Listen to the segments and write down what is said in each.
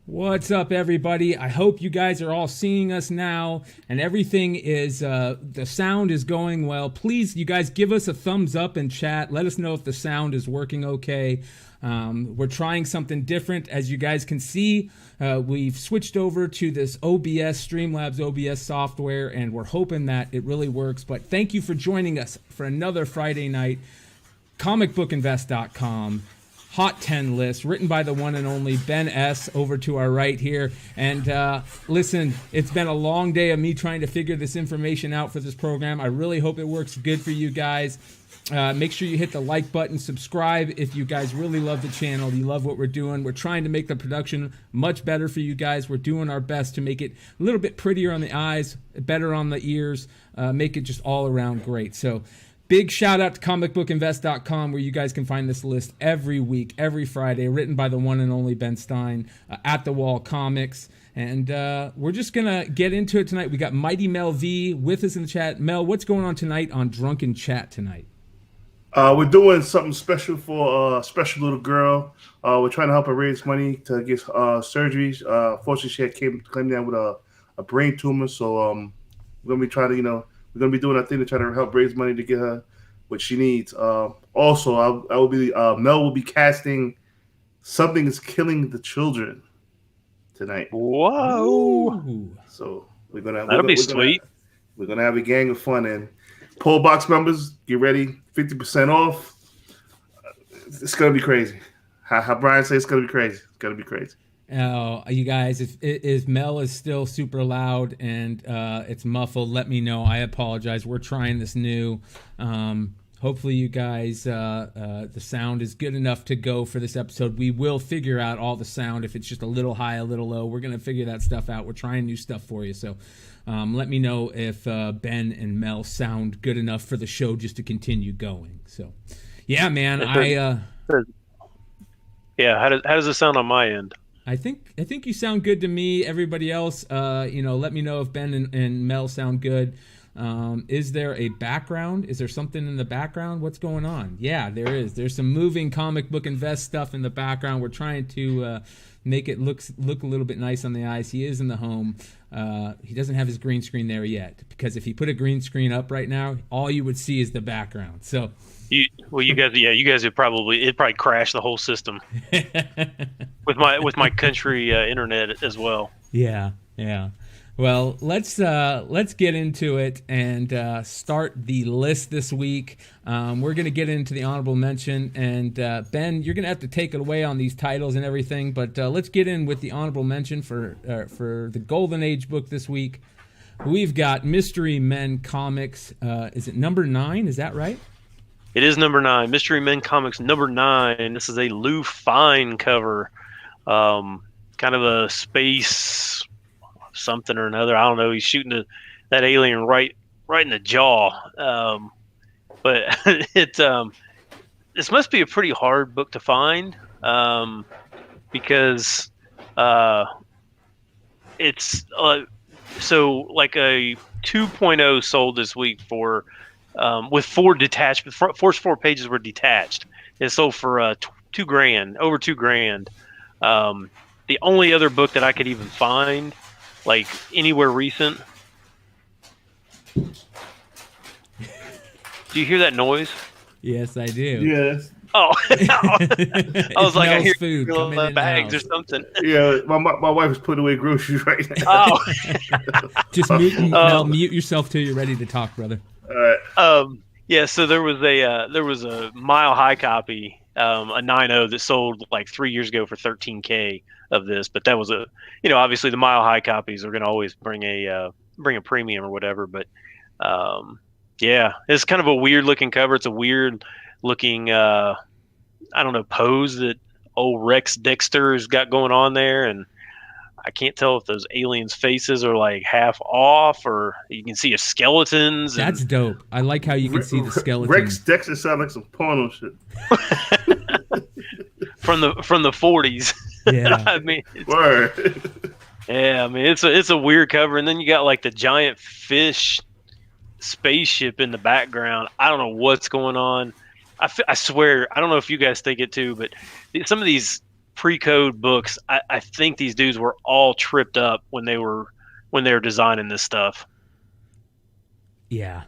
What's up, everybody? I hope you guys are all seeing us now and everything is, the sound is going well. Please, you guys, give us a thumbs up in chat. Let us know if the sound is working okay. We're trying something different. As you guys can see, we've switched over to this OBS, Streamlabs OBS software, and we're hoping that it really works. But thank you for joining us for another Friday night. comicbookinvest.com. Hot 10 list written by the one and only Ben S. over to our right here. And listen, it's been a long day of me trying to figure this information out for this program. I really hope it works good for you guys. Make sure you hit the like button, subscribe if you guys really love the channel, you love what we're doing. We're trying to make the production much better for you guys. We're doing our best to make it a little bit prettier on the eyes, better on the ears, make it just all around great. So big shout out to comicbookinvest.com, where you guys can find this list every week, every Friday, written by the one and only Ben Stein, at the Wall Comics. And we're just going to get into it tonight. We got Mighty Mel V with us in the chat. Mel, what's going on tonight on Drunken Chat tonight? We're doing something special for a special little girl. We're trying to help her raise money to get surgeries. Fortunately, she had came down with a brain tumor. So we're going to be trying to, we're going to be doing our thing to try to help raise money to get her what she needs. Also, Mel will be casting Something is Killing the Children tonight. Whoa! Ooh. So that'll be sweet. We're going to have a gang of fun. And Poll Box members, get ready. 50% off. It's going to be crazy. How Brian says it's going to be crazy. It's going to be crazy. You guys, if Mel is still super loud and it's muffled, let me know. I apologize. We're trying this new. Hopefully you guys, the sound is good enough to go for this episode. We will figure out all the sound. If it's just a little high, a little low, we're going to figure that stuff out. We're trying new stuff for you. So let me know if Ben and Mel sound good enough for the show just to continue going. So, yeah, man. Yeah, how does it sound on my end? I think you sound good to me. Everybody else, let me know if Ben and Mel sound good. Is there a background? Is there something in the background? What's going on? Yeah, there is. There's some moving Comic Book Invest stuff in the background. We're trying to make it look a little bit nice on the eyes. He is in the home. He doesn't have his green screen there yet, because if he put a green screen up right now, all you would see is the background. So, you guys would probably crash the whole system with my country internet as well. Yeah. Well, let's get into it and start the list this week. We're going to get into the honorable mention, and Ben, you're going to have to take it away on these titles and everything. But let's get in with the honorable mention for the Golden Age book this week. We've got Mystery Men Comics. Is it number 9? Is that right? It is number 9. Mystery Men Comics number 9. This is a Lou Fine cover, kind of a space something or another. I don't know. He's shooting that alien right in the jaw. But this must be a pretty hard book to find, because it's so like a 2.0 sold this week for with 4 detached. First 4 pages were detached. It sold for $2,000, over $2,000. The only other book that I could even find, like anywhere recent. Do you hear that noise? Yes, I do. Yes. Oh, I was like, I hear food the bags or something. Yeah, my wife is putting away groceries right now. Oh, just mute yourself till you're ready to talk, brother. All right. Yeah. So there was a Mile High copy, a 9.0 that sold like 3 years ago for $13,000 of this, but that was obviously the Mile High copies are going to always bring a premium or whatever. But yeah, it's kind of a weird looking cover. It's a weird looking pose that old Rex Dexter has got going on there, and I can't tell if those aliens' faces are like half off, or you can see a skeletons. That's dope. I like how you can see the skeleton. Rex Dexter sound like some porno shit. from the 40s. Yeah. I mean, Word. yeah, I mean it's a weird cover, and then you got like the giant fish spaceship in the background. I don't know what's going on. I swear, I don't know if you guys think it too, but some of these pre-code books, I think these dudes were all tripped up when they were designing this stuff. Yeah,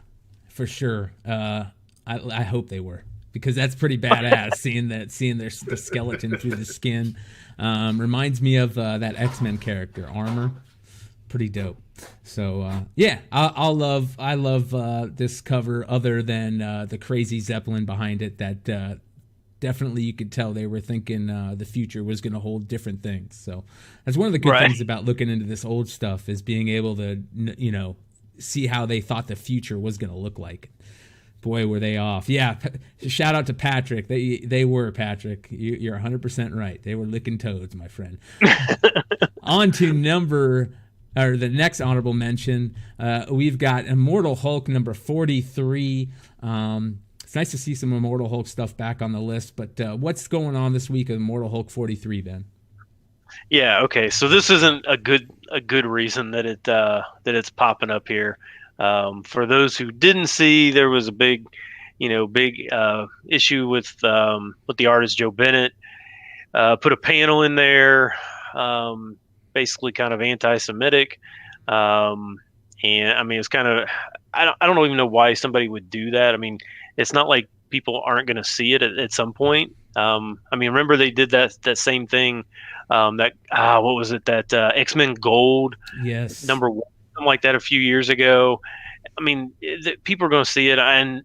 for sure. I hope they were, because that's pretty badass. seeing the skeleton through the skin reminds me of that X-Men character Armor. Pretty dope. So yeah, I love this cover. Other than the crazy Zeppelin behind it, that definitely you could tell they were thinking the future was going to hold different things. So that's one of the good things about looking into this old stuff, is being able to see how they thought the future was going to look like. Boy, were they off. Yeah, shout out to Patrick. They were, Patrick. You're 100% right. They were licking toads, my friend. On to the next honorable mention. We've got Immortal Hulk number 43. It's nice to see some Immortal Hulk stuff back on the list, but what's going on this week of Immortal Hulk 43, Ben? Yeah, okay. So this isn't a good reason that it's popping up here. For those who didn't see, there was a big issue with the artist Joe Bennett. Put a panel in there, basically kind of anti-Semitic, and I mean it's kind of I don't even know why somebody would do that. I mean, it's not like people aren't going to see it at some point. I mean, remember they did that same thing. What was it? That X-Men Gold, yes, number 1, something like that, a few years ago. I mean, people are going to see it, and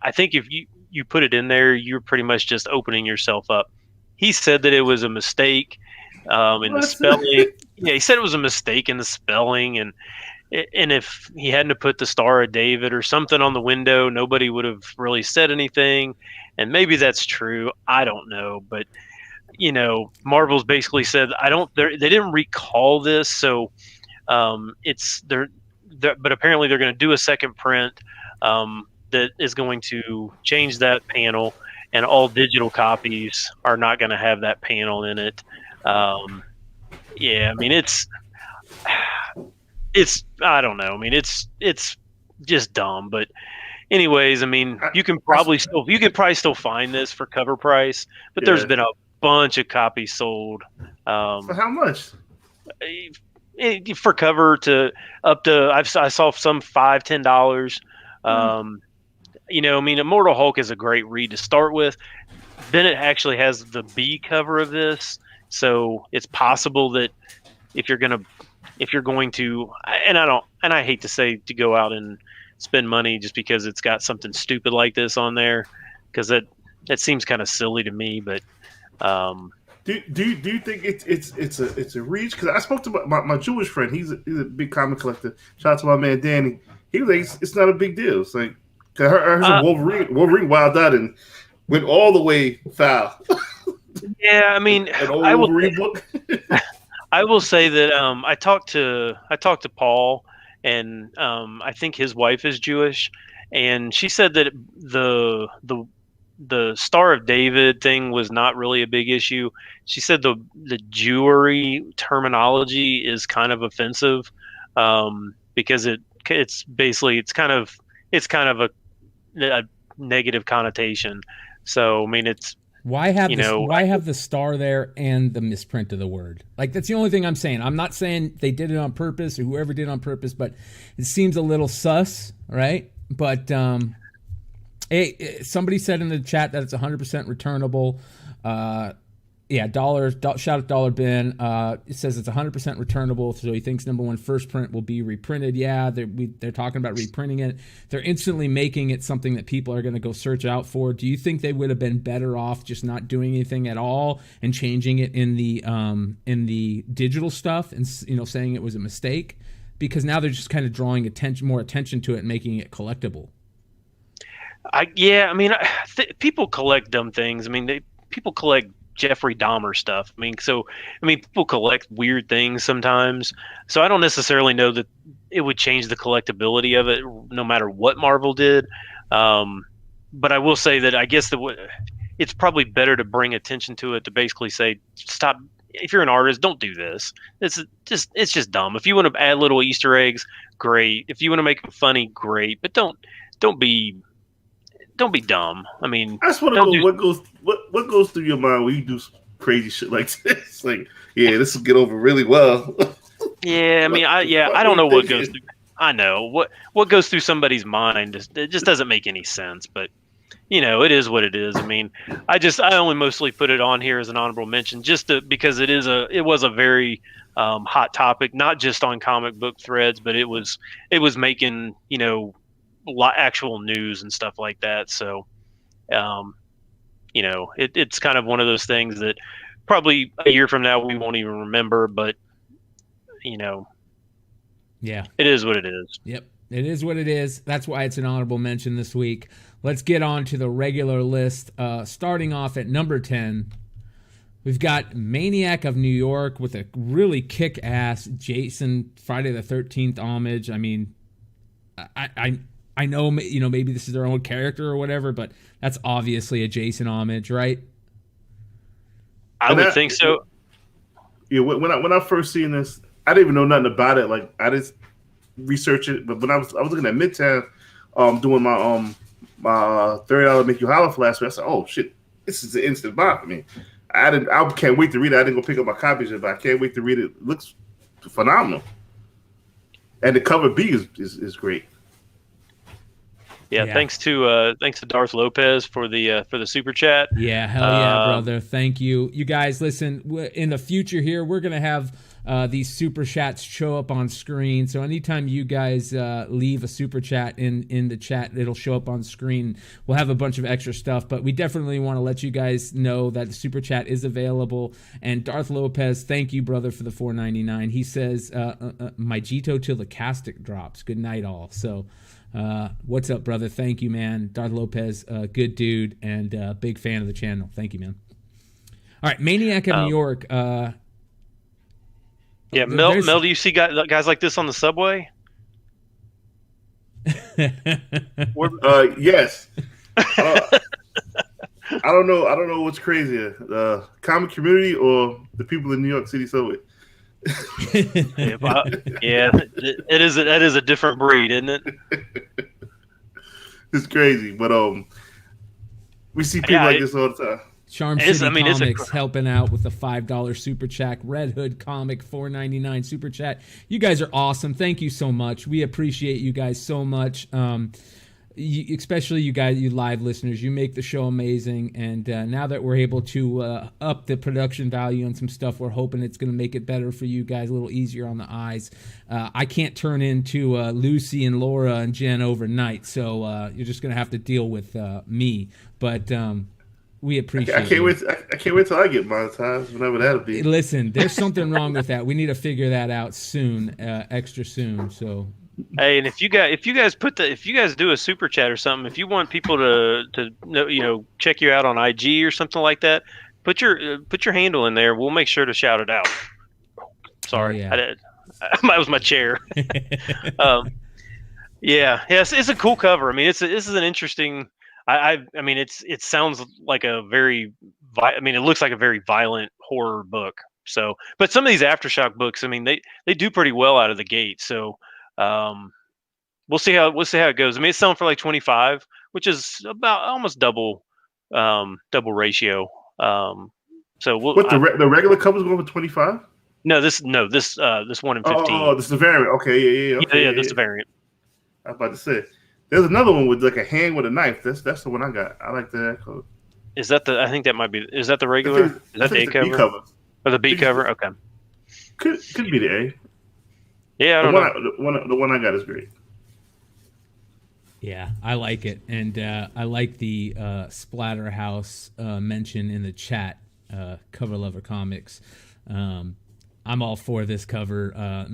I think if you put it in there, you're pretty much just opening yourself up. He said that it was a mistake in the spelling. Yeah, he said it was a mistake in the spelling, and if he hadn't put the Star of David or something on the window, nobody would have really said anything. And maybe that's true. I don't know, but Marvel's basically said they didn't recall this, so but apparently they're going to do a second print that is going to change that panel, and all digital copies are not going to have that panel in it. Yeah, I mean it's I don't know. I mean it's just dumb, but anyways, I mean you can probably still find this for cover price, but there's been a bunch of copies sold. For how much? For cover to up to I saw some $5-10. I mean Immortal Hulk is a great read to start with. Bennett actually has the B cover of this, so it's possible that if you're going to, and I hate to say to go out and spend money just because it's got something stupid like this on there, because that seems kind of silly to me, but do you think it's a reach? Because I spoke to my Jewish friend. He's a big comic collector. Shout out to my man Danny. He was like, it's not a big deal. It's like, cause Wolverine wild out and went all the way foul. Yeah, I mean, I will say that I talked to Paul, and I think his wife is Jewish, and she said that the Star of David thing was not really a big issue. She said the Jewery terminology is kind of offensive, because it's basically kind of a negative connotation. So I mean, it's why have the star there and the misprint of the word? Like, that's the only thing I'm saying. I'm not saying they did it on purpose or whoever did it on purpose, but it seems a little sus, right? But hey, somebody said in the chat that it's 100% returnable. Shout out Dollar Ben. It says it's 100% returnable, so he thinks number one first print will be reprinted. Yeah, they're talking about reprinting it. They're instantly making it something that people are going to go search out for. Do you think they would have been better off just not doing anything at all and changing it in the digital stuff and saying it was a mistake? Because now they're just kind of drawing more attention to it and making it collectible. People collect dumb things. I mean, people collect Jeffrey Dahmer stuff. I mean, people collect weird things sometimes. So I don't necessarily know that it would change the collectability of it, no matter what Marvel did. But I will say that I guess it's probably better to bring attention to it, to basically say, stop. If you're an artist, don't do this. It's just dumb. If you want to add little Easter eggs, great. If you want to make it funny, great. But don't be dumb. I mean, I just want to know what goes through your mind when you do some crazy shit like this. Like, yeah, this will get over really well. Yeah, I mean, I don't know what goes through. I know what goes through somebody's mind. It just doesn't make any sense. But it is what it is. I mean, I only mostly put it on here as an honorable mention, because it was a very hot topic, not just on comic book threads, but it was making actual news and stuff like that. So, it's kind of one of those things that probably a year from now we won't even remember, but yeah, it is what it is. Yep, it is what it is. That's why it's an honorable mention this week. Let's get on to the regular list. Starting off at number 10, we've got Maniac of New York with a really kick-ass Jason Friday the 13th homage. I mean, I know, maybe this is their own character or whatever, but that's obviously a Jason homage, right? I would think so. Yeah, when I first seen this, I didn't even know nothing about it. Like, I just researched it, but when I was looking at Midtown, doing my $30 Make You Holler for last week, I said, "Oh shit, this is an instant buy for me." I can't wait to read it. I didn't go pick up my copies yet, but I can't wait to read it. It looks phenomenal, and the cover B is great. Yeah, thanks to Darth Lopez for the super chat. Yeah, hell yeah, brother. Thank you. You guys, listen, in the future here, we're going to have these super chats show up on screen. So anytime you guys leave a super chat in the chat, it'll show up on screen. We'll have a bunch of extra stuff, but we definitely want to let you guys know that the super chat is available. And Darth Lopez, thank you, brother, for the $4.99. He says, my Jito till the castic drops. Good night, all. So what's up, brother? Thank you, man. Darth Lopez, good dude and big fan of the channel. Thank you, man. All right, Maniac of New York. Yeah, Mel, do you see guys like this on the subway? Yes. I don't know what's crazier, the comic community or the people in New York City subway. Yeah, that is a different breed, isn't it? It's crazy, but we see people like this all the time. Charm City Comics helping out with the $5 super chat. Red Hood Comic $4.99 super chat. You guys are awesome. Thank you so much. We appreciate you guys so much. Especially you guys, you live listeners. You make the show amazing. And now that we're able to up the production value on some stuff, we're hoping it's going to make it better for you guys, a little easier on the eyes. I can't turn into Lucy and Laura and Jen overnight, so you're just going to have to deal with me. But we appreciate it. I can't wait till I get monetized, whenever that'll be. Listen, there's something wrong with that. We need to figure that out soon, extra soon. So, hey, and if you guys do a super chat or something, if you want people to check you out on IG or something like that, put your handle in there. We'll make sure to shout it out. Sorry, I did. That was my chair. It's a cool cover. I mean, this is an interesting. I mean, it sounds like it looks like a very violent horror book. So, but some of these Aftershock books, I mean, they do pretty well out of the gate. So, we'll see how it goes. I mean, it's selling for like 25, which is about almost double ratio. So, the regular cover's going for 25? No, this 1 in 15. Oh, this is the variant. Okay, yeah, this is the variant. I was about to say. There's another one with like a hand with a knife. That's the one I got. I like that cover. Is that I think that might be. Is that the regular? Is that the A cover? B cover? Or the B cover? Okay. Could be the A. Yeah, I don't know. The one I got is great. Yeah, I like it, and I like the Splatterhouse mention in the chat. Cover Lover Comics. I'm all for this cover.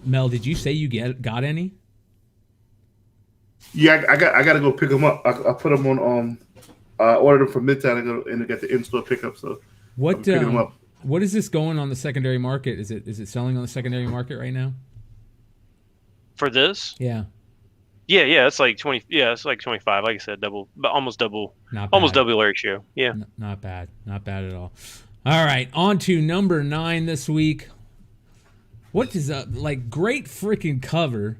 Mel, did you say you got any? Yeah, I got to go pick them up. I put them on. I ordered them from Midtown and I got the in-store pickup. So What picking them up. what is this going on the secondary market? Is it selling on the secondary market right now? For this? Yeah. Yeah, it's like 20. Yeah, it's like 25. Like I said, almost double ratio. Yeah. Not bad at all. All right, on to number 9 this week. What is great freaking cover?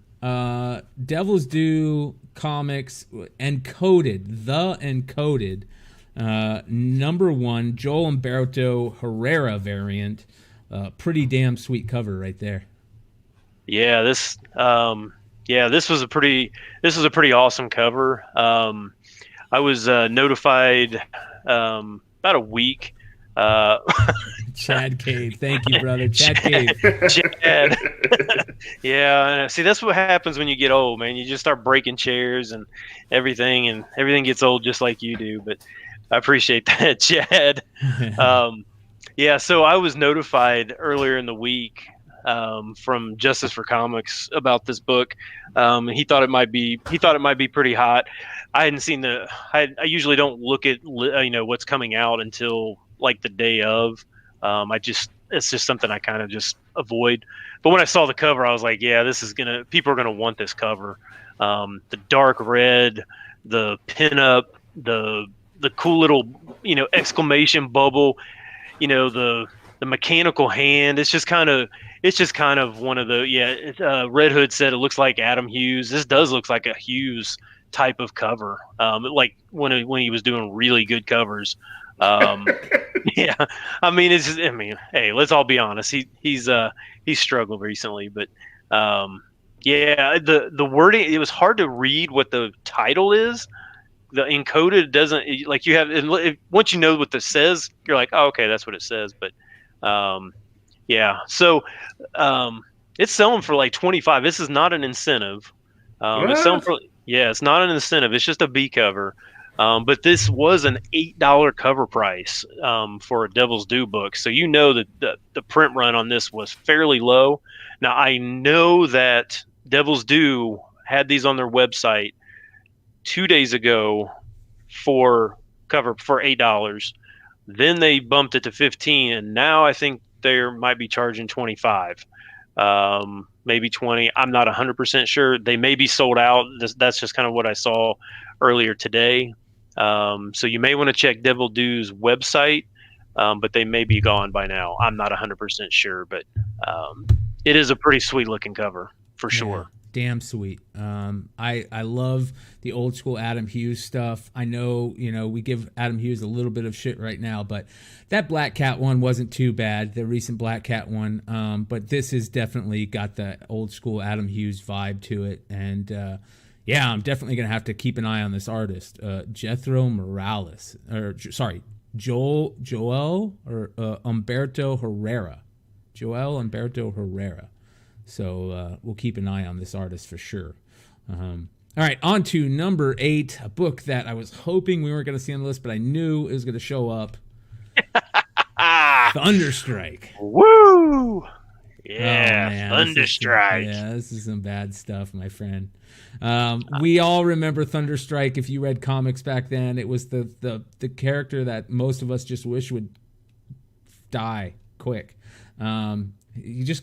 Devil's Due Comics Encoded, the Encoded, number 1 Joel Humberto Herrera variant. Pretty damn sweet cover right there. Yeah, this was a pretty awesome cover. I was notified about a week. Chad Cave, thank you, brother. Chad Cave. Chad. Yeah, see, that's what happens when you get old, man. You just start breaking chairs and everything gets old just like you do. But I appreciate that, Chad. Yeah, so I was notified earlier in the week from Justice for Comics about this book. He thought it might be pretty hot. I hadn't seen I usually don't look at what's coming out until like the day of. It's just something I kind of just avoid. But when I saw the cover, I was like, yeah, people are gonna want this cover. The dark red, the pinup, the cool little exclamation bubble, the mechanical hand. It's just kind of one of the Red Hood said it looks like Adam Hughes. This does look like a Hughes type of cover, like when he was doing really good covers. Yeah, I mean, hey, let's all be honest. He's struggled recently, but yeah, the wording, it was hard to read what the title is. The Encoded doesn't, like, you have, once you know what this says, you're like, oh, okay, that's what it says. But yeah, so it's selling for like 25. This is not an incentive. It's selling for, it's not an incentive. It's just a B cover. But this was an $8 cover price for a Devil's Due book. So you know that the print run on this was fairly low. Now, I know that Devil's Due had these on their website 2 days ago for $8. Then they bumped it to 15, and now I think they might be charging 25, maybe 20. I'm not 100% sure. They may be sold out. That's just kind of what I saw earlier today. So you may want to check Devil Due's website, but they may be gone by now. I'm not 100% sure, but it is a pretty sweet looking cover for sure. Damn sweet. I love the old school Adam Hughes stuff. I know, we give Adam Hughes a little bit of shit right now, but that Black Cat one wasn't too bad, the recent Black Cat one. But this has definitely got the old school Adam Hughes vibe to it. And yeah, I'm definitely going to have to keep an eye on this artist, Joel Humberto Herrera. Joel Humberto Herrera. So we'll keep an eye on this artist for sure. All right, on to number 8, a book that I was hoping we weren't going to see on the list, but I knew it was going to show up. Thunderstrike. Woo! Yeah, oh, man, Thunderstrike. This is some bad stuff, my friend. We all remember Thunderstrike. If you read comics back then, it was the character that most of us just wish would die quick. You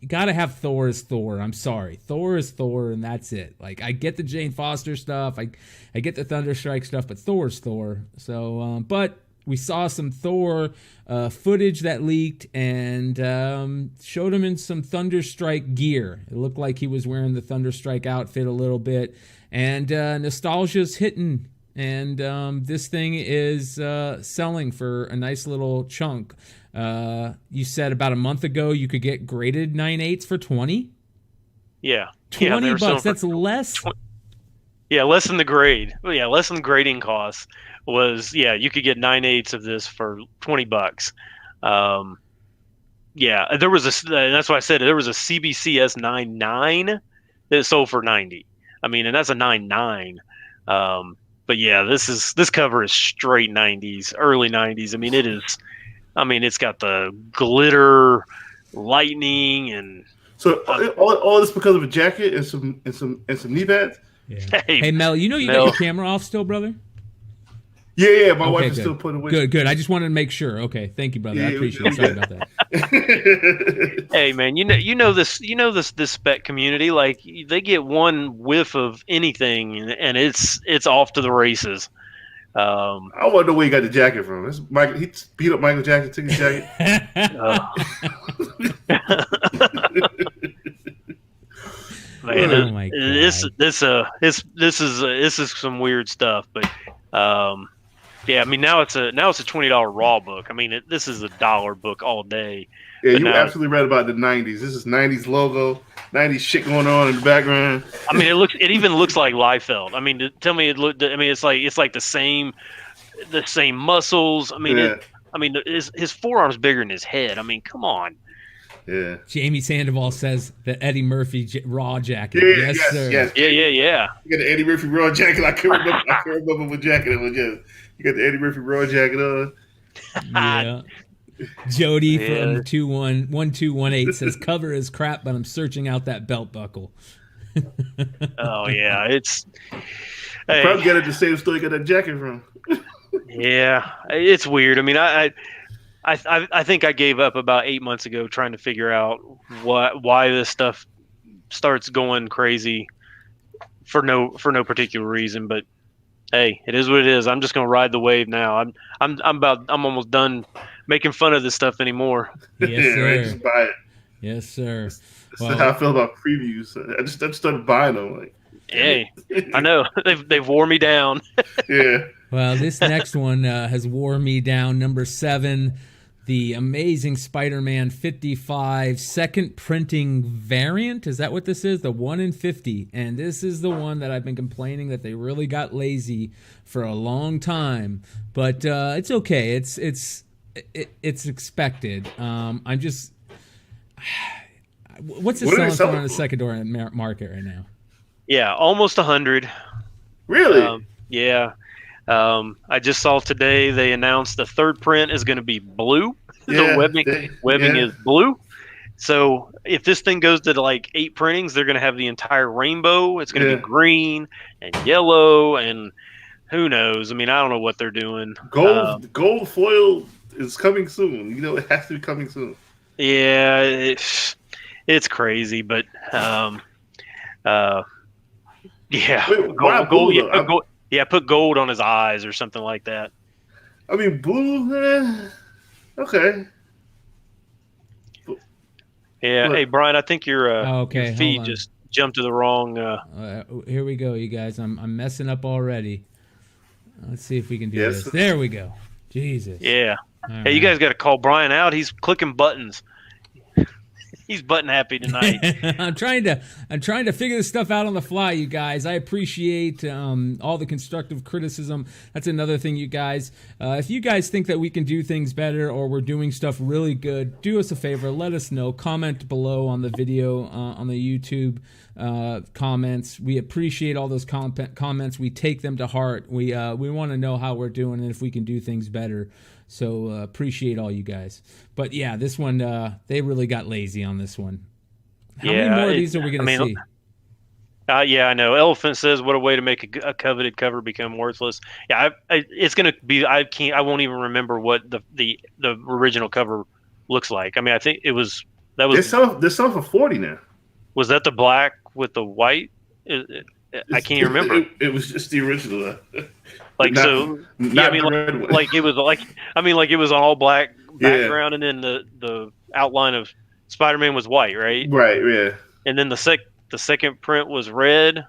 gotta have Thor as Thor. I'm sorry, Thor is Thor, and that's it. Like, I get the Jane Foster stuff, I get the Thunderstrike stuff, but Thor's Thor. So, but we saw some Thor footage that leaked and showed him in some Thunderstrike gear. It looked like he was wearing the Thunderstrike outfit a little bit, and nostalgia's hitting. And this thing is selling for a nice little chunk. You said about a month ago you could get graded 9/8 for 20. Yeah, $20. That's less. Less than the grade. Less than the grading costs was. Yeah, you could get 9/8 of this for $20. There was that's why I said there was a CBCS 9.9 that sold for 90. I mean, and that's a 9.9. But yeah, this cover is straight 90s, early 90s. I mean, it is. I mean, it's got the glitter, lightning, and so all this because of a jacket and some knee pads. Yeah. Hey Mel, you got your camera off still, brother? Yeah, my wife Okay, is good. still putting away. Good. I just wanted to make sure. Okay, thank you, brother. I appreciate it. Sorry about that. Hey man, this spec community, like they get one whiff of anything and it's off to the races. I want to know where you got the jacket from. It's Michael. He beat up Michael Jackson, took his jacket. Man, Oh my God. this is some weird stuff, but yeah, I mean now it's a $20 raw book. I mean this is a $1 book all day. Yeah, but you now, absolutely read about the '90s. This is '90s logo, '90s shit going on in the background. I mean it even looks like Liefeld. I mean tell me it looked. I mean it's like the same muscles. I mean his forearm's bigger than his head. I mean come on. Yeah. Jamie Sandoval says the Eddie Murphy raw jacket. Yeah, Yes, sir. Yeah. You got the Eddie Murphy raw jacket. I can't remember what jacket it was. Yes. You got the Eddie Murphy raw jacket on. Yeah. Jody from 1218 says cover is crap, but I'm searching out that belt buckle. Oh yeah, it's. Hey. Probably got it the same store you got that jacket from. Yeah, it's weird. I mean, I think I gave up about 8 months ago trying to figure out why this stuff starts going crazy for no particular reason. But hey, it is what it is. I'm just gonna ride the wave now. I'm almost done making fun of this stuff anymore. Yes, sir. Right, just buy it. Yes, sir. That's how I feel about previews. I just started buying them. Like, hey, I know they've wore me down. Yeah. Well, this next one has wore me down. Number 7, the Amazing Spider-Man 55 second printing variant. Is that what this is? The 1 in 50. And this is the one that I've been complaining that they really got lazy for a long time. But it's okay. It's expected. I'm just. What's it selling for on the secondary market right now? Yeah, almost 100. Really? Yeah. I just saw today they announced the third print is going to be blue. Yeah, the webbing is blue. So if this thing goes to like 8 printings, they're going to have the entire rainbow. It's going to be green and yellow and who knows. I mean, I don't know what they're doing. Gold foil is coming soon. You know, it has to be coming soon. Yeah, it's crazy, but yeah. Wait, why gold? Put gold on his eyes or something like that. I mean, blue. Okay. Yeah. Hey, Brian, I think your feed just jumped to the wrong. Here we go, you guys. I'm messing up already. Let's see if we can do this. There we go. Jesus. Yeah. Hey, you guys got to call Brian out. He's clicking buttons. He's button happy tonight. I'm trying to figure this stuff out on the fly, you guys. I appreciate all the constructive criticism. That's another thing, you guys. If you guys think that we can do things better or we're doing stuff really good, do us a favor. Let us know. Comment below on the video, on the YouTube comments. We appreciate all those comments. We take them to heart. We want to know how we're doing and if we can do things better. So appreciate all you guys. But yeah, this one, they really got lazy on this one. How many more of these are we going to see? Yeah, I know. Elephant says, "What a way to make a coveted cover become worthless." Yeah, it's going to be. I won't even remember what the original cover looks like. I mean, I think it was that was. They're selling for $40 now. Was that the black with the white? I can't even remember. It was just the original. Like not, so, not yeah. I mean, like it was like it was an all black background, and then the outline of Spider-Man was white, right? Right. Yeah. And then the second print was red.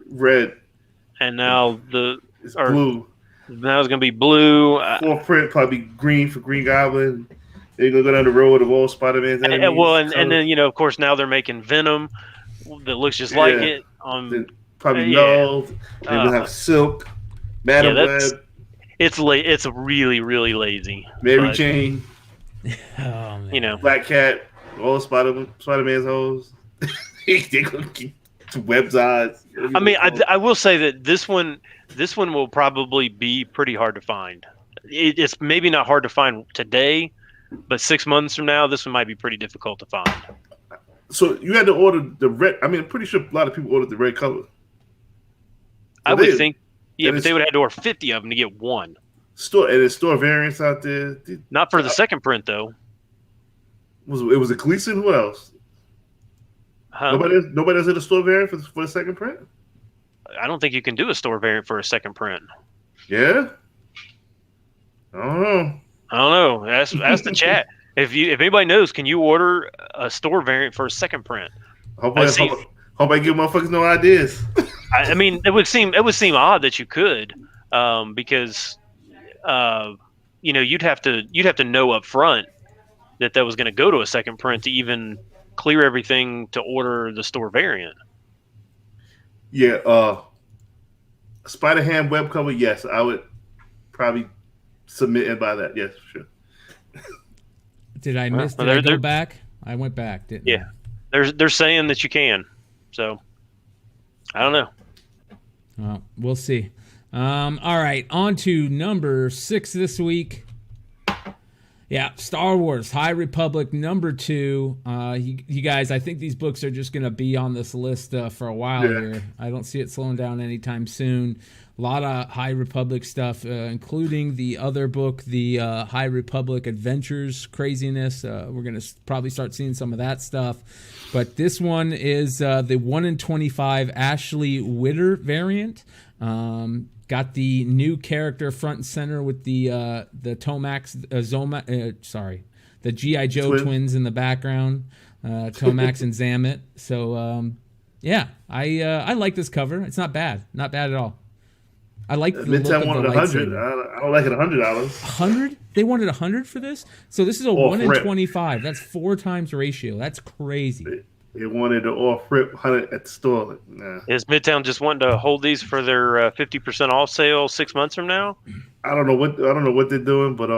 And now it's blue. Now it's gonna be blue. Fourth print probably green for Green Goblin. They're gonna go down the road of all Spider-Man's enemies. And then of course now they're making Venom that looks just like it. Probably Null. They're gonna have Silk. Madam Web. It's really, really lazy. Mary Jane. Oh, man. Black Cat. All Spider-Man's hoes. They're gonna keep web's eyes. I mean, I will say that this one will probably be pretty hard to find. It's maybe not hard to find today, but 6 months from now, this one might be pretty difficult to find. So you had to order the red. I mean, I'm pretty sure a lot of people ordered the red color. I would think. Yeah, but they would have had to order 50 of them to get one. there's store variants out there. Not for the second print though. It was a Gleason? Who else? Huh? Nobody else did a store variant for the second print? I don't think you can do a store variant for a second print. Yeah? I don't know. Ask the chat. If anybody knows, can you order a store variant for a second print? Hope I give motherfuckers no ideas. I mean, it would seem odd that you could, because you'd have to know up front that was going to go to a second print to even clear everything to order the store variant. Yeah, Spider-Ham web cover. Yes, I would probably submit and buy that. Yes, sure. Did I miss? Did I go back? I went back, didn't I? Yeah, they're saying that you can. So I don't know. Well, we'll see. All right, on to number 6 this week. Yeah, Star Wars High Republic number 2. You guys, I think these books are just going to be on this list for a while here. I don't see it slowing down anytime soon. A lot of High Republic stuff, including the other book, the High Republic Adventures craziness. We're going to probably start seeing some of that stuff. But this one is the 1 in 25 Ashley Witter variant. Got the new character front and center with the Tomax the G.I. Joe twins in the background, Tomax and Zamet. So I like this cover. It's not bad at all. I like the look of the lightsaber. I don't like it $100. 100? They wanted 100 for this? So this is a 1 in 25. That's 4 times ratio. That's crazy. They wanted to off rip 100 at the store. Nah. Is Midtown just wanting to hold these for their 50% off sale 6 months from now? I don't know what they're doing, but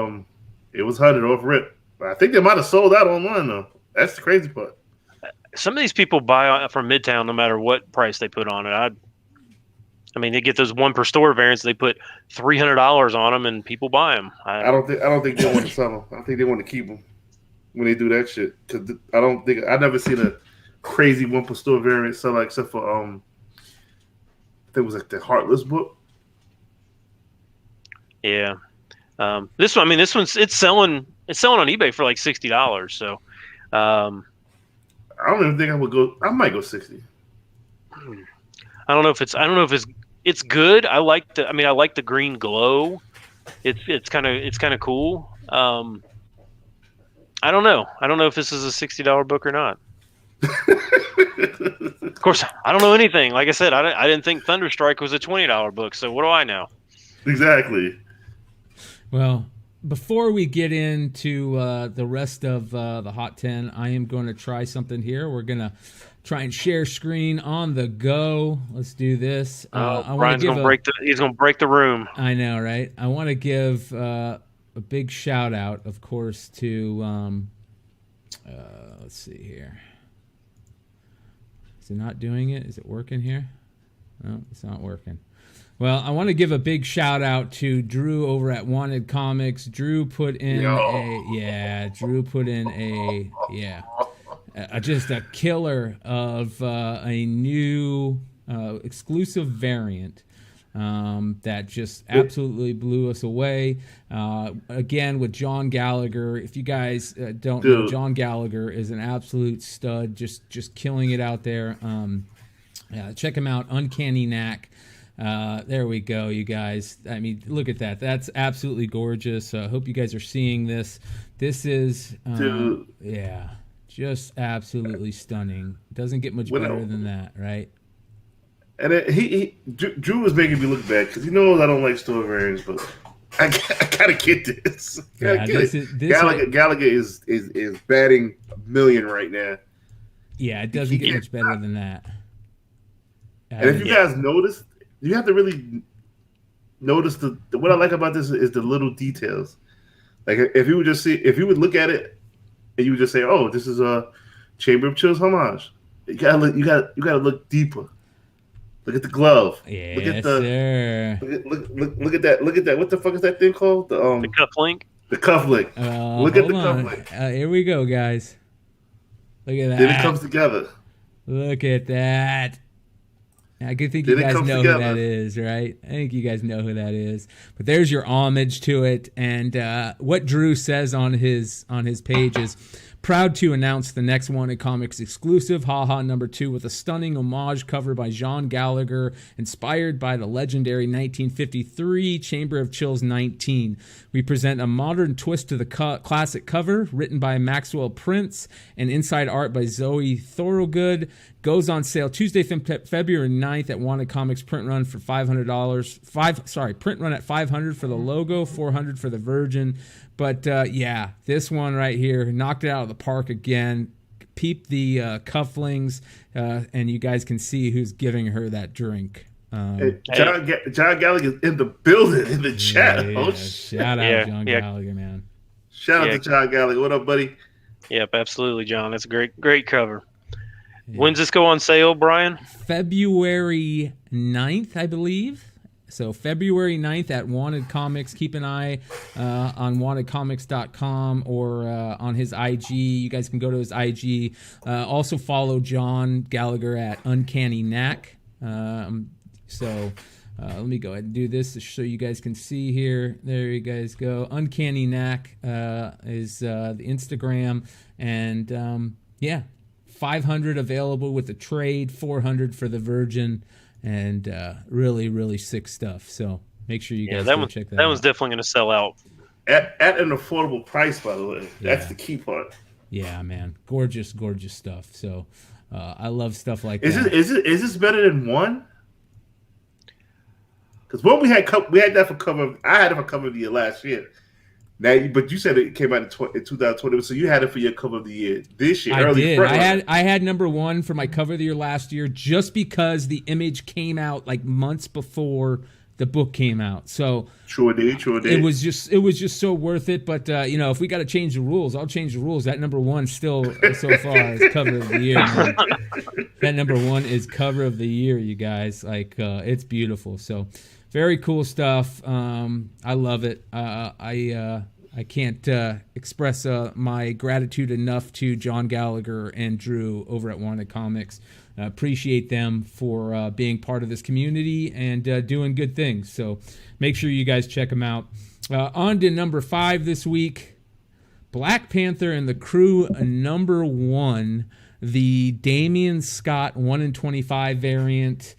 it was 100 off rip. I think they might have sold out online though. That's the crazy part. Some of these people buy from Midtown no matter what price they put on it. I mean, they get those 1 per store variants. They put $300 on them, and people buy them. I don't think they want to sell them. I think they want to keep them when they do that shit. Because I've never seen a crazy 1 per store variant sell except for I think it was like the Heartless book. Yeah, this one. I mean, this one's it's selling on eBay for like $60. So I don't even think I would go. I might go 60. I don't know if it's good. I like the green glow. It's kind of cool. I don't know. I don't know if this is a $60 book or not. Of course, I don't know anything. Like I said, I didn't think Thunderstrike was a $20 book. So what do I know? Exactly. Well, before we get into the rest of the Hot 10, I am going to try something here. We're going to try and share screen on the go. Let's do this. Brian's going to break the room. I know, right? I want to give a big shout out, of course, to let's see here. Is it not doing it? Is it working here? No, it's not working. Well, I want to give a big shout out to Drew over at Wanted Comics. Drew put in just a killer of a new exclusive variant that just absolutely blew us away. Again, with John Gallagher. If you guys don't know, John Gallagher is an absolute stud, just killing it out there. Check him out, Uncanny Knack. There we go, you guys. I mean, look at that. That's absolutely gorgeous. I hope you guys are seeing this. This is, just absolutely stunning. Doesn't get much better than that, right? And Drew was making me look bad because he knows I don't like store variants, but I gotta get this. Gallagher is batting a million right now. Yeah, it doesn't get much better than that. And if you guys notice, you have to really notice what I like about this is the little details. Like if you would look at it and you would just say, "Oh, this is a Chamber of Chills homage." You gotta look deeper. Look at the glove. Yeah, look at look at that. Look at that. What the fuck is that thing called? The cuff link. The cuff link. Look at the cuff link. Here we go, guys. Look at that. Then it comes together. Look at that. I think you Then it guys comes know who together. that is, right? I think you guys know who that is. But there's your homage to it. And what Drew says on his page is, proud to announce the next Wanted Comics exclusive, Haha #2, with a stunning homage cover by John Gallagher, inspired by the legendary 1953 Chamber of Chills 19. We present a modern twist to the classic cover, written by Maxwell Prince and inside art by Zoe Thorogood. Goes on sale Tuesday, February 9th at Wanted Comics print run for $500. Print run at $500 for the logo, $400 for the Virgin. But yeah, this one right here knocked it out of the park again. Peep the cufflings, and you guys can see who's giving her that drink. John Gallagher's in the building, in the chat. Yeah, Oh, shout out John Gallagher, man. Shout out to John Gallagher. What up, buddy? Yep, absolutely, John. That's a great cover. Yeah. When's this go on sale, Brian? February 9th, I believe. So February 9th at Wanted Comics. Keep an eye on wantedcomics.com or on his IG. You guys can go to his IG. Also follow John Gallagher at Uncanny Knack. Let me go ahead and do this so you guys can see here. There you guys go. Uncanny Knack is the Instagram. And yeah, $500 available with the trade, $400 for the Virgin. And really, really sick stuff. So make sure you guys go check that out. That one's definitely going to sell out. At an affordable price, by the way. That's the key part. Yeah, man. Gorgeous, gorgeous stuff. So I love stuff like that. Is this better than one? Because when we had that for cover, I had it for cover of the year last year. Now, but you said it came out in 2020, so you had it for your cover of the year this year. I did. I had #1 for my cover of the year last year, just because the image came out like months before the book came out. So sure did. It was just so worth it. But if we got to change the rules, I'll change the rules. That #1 still so far is cover of the year. Man. That #1 is cover of the year, you guys. Like it's beautiful. So. Very cool stuff. I love it. I can't express my gratitude enough to John Gallagher and Drew over at Wanted Comics. Appreciate them for being part of this community and doing good things. So make sure you guys check them out. On to #5 this week. Black Panther and the Crew #1, the Damian Scott 1/25 variant.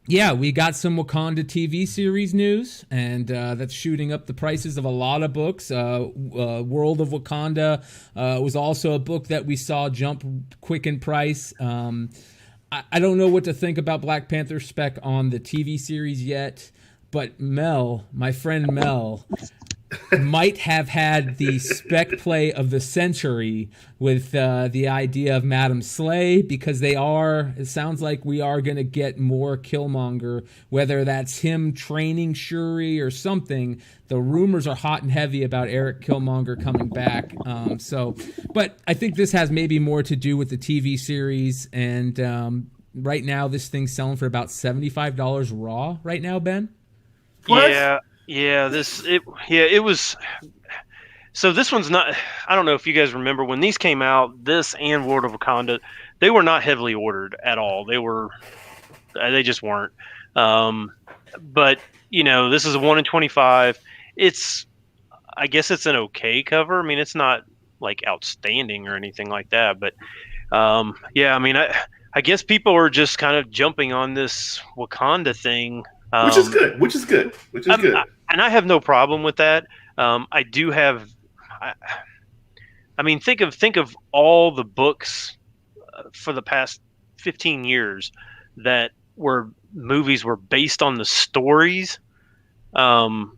Yeah, we got some Wakanda TV series news, and that's shooting up the prices of a lot of books. World of Wakanda was also a book that we saw jump quick in price. I don't know what to think about Black Panther Spec on the TV series yet, but Mel, my friend Mel, might have had the spec play of the century with the idea of Madam Slay, because it sounds like we are going to get more Killmonger, whether that's him training Shuri or something. The rumors are hot and heavy about Eric Killmonger coming back. But I think this has maybe more to do with the TV series. And right now, this thing's selling for about $75 raw right now, Ben. What? Yeah, it was. So this one's not. I don't know if you guys remember when these came out. This and World of Wakanda, they were not heavily ordered at all. They just weren't. But this is a 1/25. I guess it's an okay cover. I mean, it's not like outstanding or anything like that. But yeah, I mean, I guess people are just kind of jumping on this Wakanda thing. Which is good. And I have no problem with that. I do have. I mean, think of all the books for the past 15 years that movies were based on the stories. Who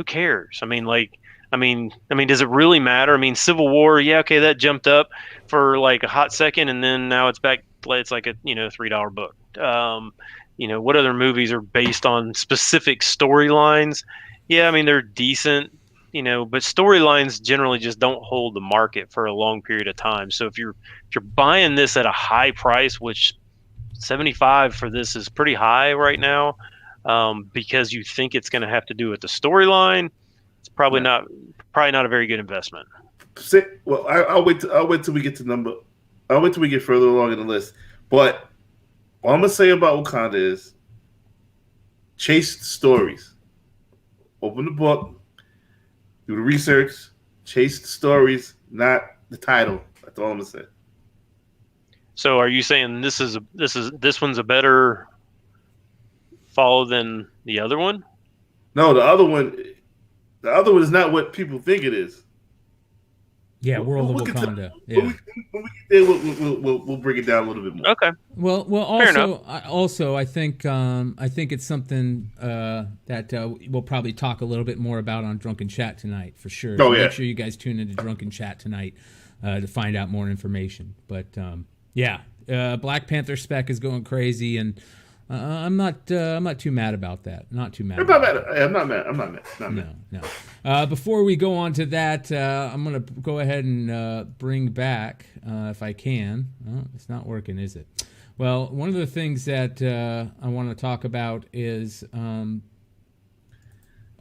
cares? I mean, does it really matter? I mean, Civil War, yeah, okay, that jumped up for like a hot second, and then now it's back. It's like a $3 book. What other movies are based on specific storylines? Yeah, I mean, they're decent, but storylines generally just don't hold the market for a long period of time. So if you're buying this at a high price, which $75 for this is pretty high right now, because you think it's going to have to do with the storyline, it's probably not a very good investment. Well, I'll wait till we get to I'll wait till we get further along in the list. But All I'm gonna say about Wakanda is chase the stories. Open the book, do the research, chase the stories, not the title. That's all I'm gonna say. So, are you saying this one's a better follow than the other one? No, the other one is not what people think it is. Yeah, World of Wakanda. When we get there, we'll break it down a little bit more. Okay. Well. Also, I think it's something that we'll probably talk a little bit more about on Drunken Chat tonight for sure. Oh, So yeah. Make sure you guys tune into Drunken Chat tonight to find out more information. But Black Panther Spec is going crazy, and I'm not too mad about that. Not too mad. I'm not mad. No. Before we go on to that, I'm going to go ahead and bring back, if I can. Oh, it's not working, is it? Well, one of the things that I want to talk about is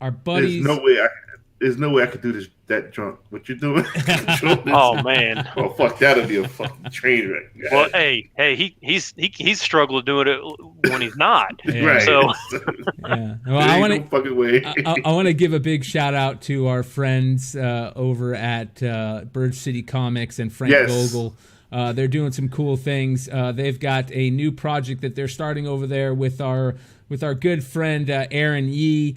our buddies. There's no way I could do this that drunk. What you're doing? Oh man. Oh fuck, that'll be a fucking train wreck. Well, hey, he's struggled doing it when he's not. Yeah. Right. So Yeah. Well, I want to. No fucking way. I want to give a big shout out to our friends over at Bird City Comics and Frank Gogol. They're doing some cool things. They've got a new project that they're starting over there with our good friend Aaron Yee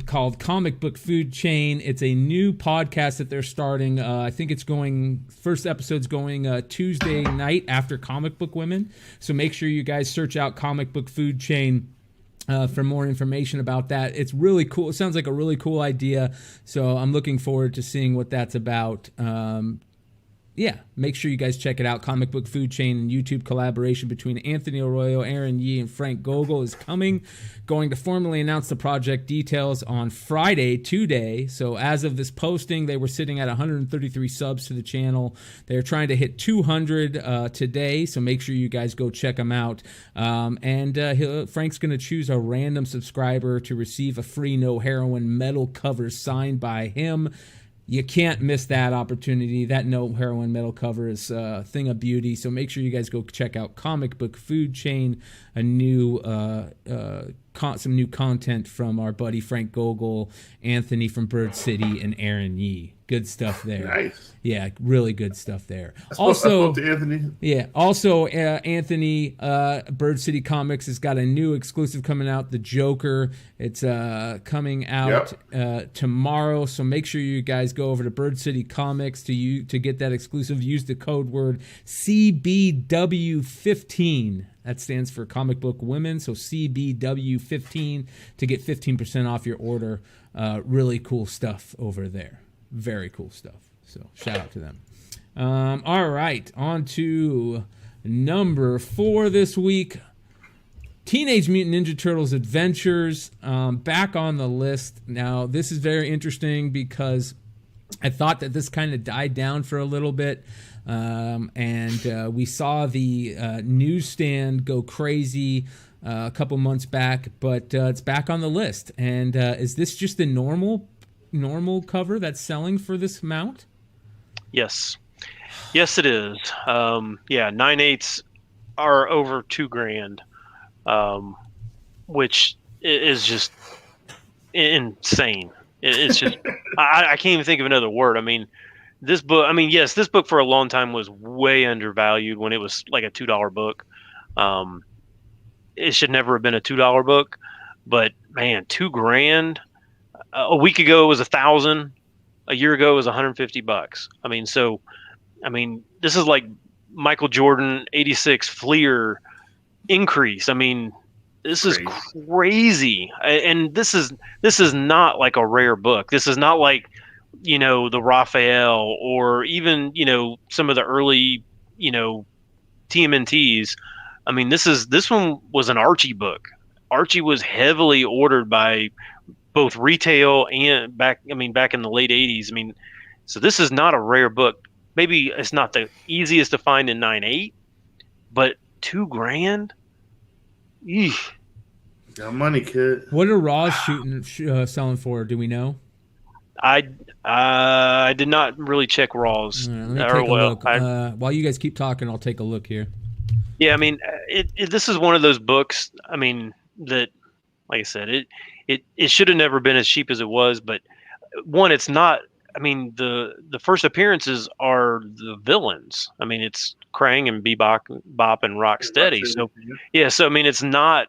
called Comic Book Food Chain. It's a new podcast that they're starting. I think first episode's going Tuesday night after Comic Book Women. So make sure you guys search out Comic Book Food Chain for more information about that. It's really cool. It sounds like a really cool idea. So I'm looking forward to seeing what that's about. Make sure you guys check it out. Comic Book Food Chain and YouTube collaboration between Anthony Arroyo, Aaron Yee, and Frank Gogol is coming. Going to formally announce the project details on Friday, today. So as of this posting, they were sitting at 133 subs to the channel. They're trying to hit 200 today, so make sure you guys go check them out. Frank's going to choose a random subscriber to receive a free No Heroin metal cover signed by him. You can't miss that opportunity. That No Heroin metal cover is a thing of beauty. So make sure you guys go check out Comic Book Food Chain, some new content from our buddy Frank Gogol, Anthony from Bird City, and Aaron Yee. Good stuff there. Nice. Yeah, really good stuff there. I spoke to Anthony. Yeah. Also, Anthony, Bird City Comics has got a new exclusive coming out, The Joker. It's coming out tomorrow. So make sure you guys go over to Bird City Comics to get that exclusive. Use the code word CBW15. That stands for Comic Book Women. So CBW15 to get 15% off your order. Really cool stuff over there. Very cool stuff. So shout out to them. All right, on to number 4 this week. Teenage Mutant Ninja Turtles Adventures, back on the list. Now, this is very interesting because I thought that this kind of died down for a little bit. And we saw the newsstand go crazy a couple months back, but it's back on the list. And is this just the normal cover that's selling for this amount? yes, it is. 9/8 are over $2,000, which is just insane. It's just I can't even think of another word. I mean, this book. I mean, yes, this book for a long time was way undervalued when it was like a $2 book. It should never have been a $2 book, but man, $2,000. A week ago it was 1,000. A year ago it was $150. I mean, this is like Michael Jordan 86 Fleer increase. I mean, this is crazy. And this is not like a rare book. This is not like, the Raphael or even, some of the early, TMNTs. I mean, this one was an Archie book. Archie was heavily ordered by both retail and back in the late 80s. I mean, so this is not a rare book. Maybe it's not the easiest to find in 9/8, but $2,000? Eesh. Got money, kid. What are Raws selling for? Do we know? I did not really check Raws. Let me take a look. While you guys keep talking, I'll take a look here. Yeah, I mean, this is one of those books. I mean, that, like I said, it should have never been as cheap as it was. But one, it's not. I mean, the first appearances are the villains. I mean, it's Krang and Bebop and Rocksteady. So yeah, so I mean, it's not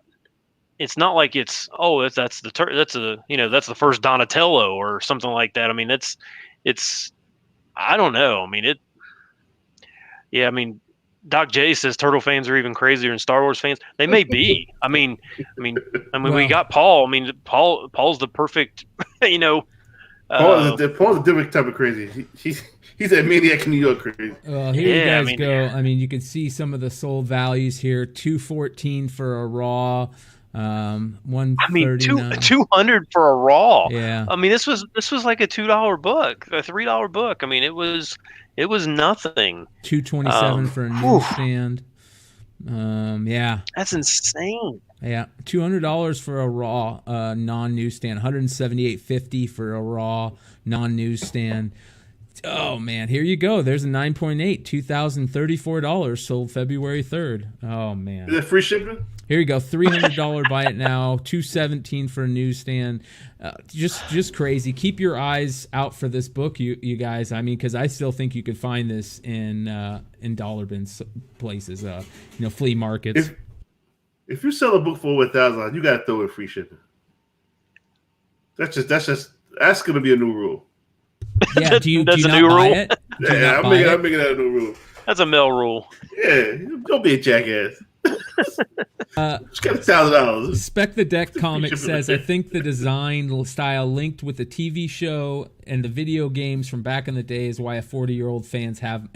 like it's that's the first Donatello or something like that. I mean, it's I don't know. I mean I mean, Doc J says Turtle fans are even crazier than Star Wars fans. They may be. I mean, Well, we got Paul. I mean, Paul's the perfect, Paul's a different type of crazy. He's a Maniac of New York crazy. Well, here you guys I mean, go. I mean, you can see some of the sold values here. $214 for a raw. $139. I mean, $200 for a raw. Yeah. I mean, this was like a $2 book, a $3 book. I mean, it was nothing. $227 for a newsstand. Yeah. That's insane. Yeah, $200 for a raw non-newsstand. $178.50 for a raw non-newsstand. Oh man, here you go. There's a 9.8, $2,034 sold February 3rd. Oh man. Is that free shipping? Here you go, $300 buy it now, $217 for a newsstand. Just crazy. Keep your eyes out for this book, you guys. I mean, because I still think you could find this in dollar bin places, flea markets. If you sell a book for over $1,000, you gotta throw in free shipping. That's gonna be a new rule. Yeah, do you a not new buy rule? it? Yeah, I'm making that a new rule. That's a Mel rule. Yeah, don't be a jackass. Just get $1,000. Spec the Deck comic says, I think the design style linked with the TV show and the video games from back in the day is why 40-year-old fans have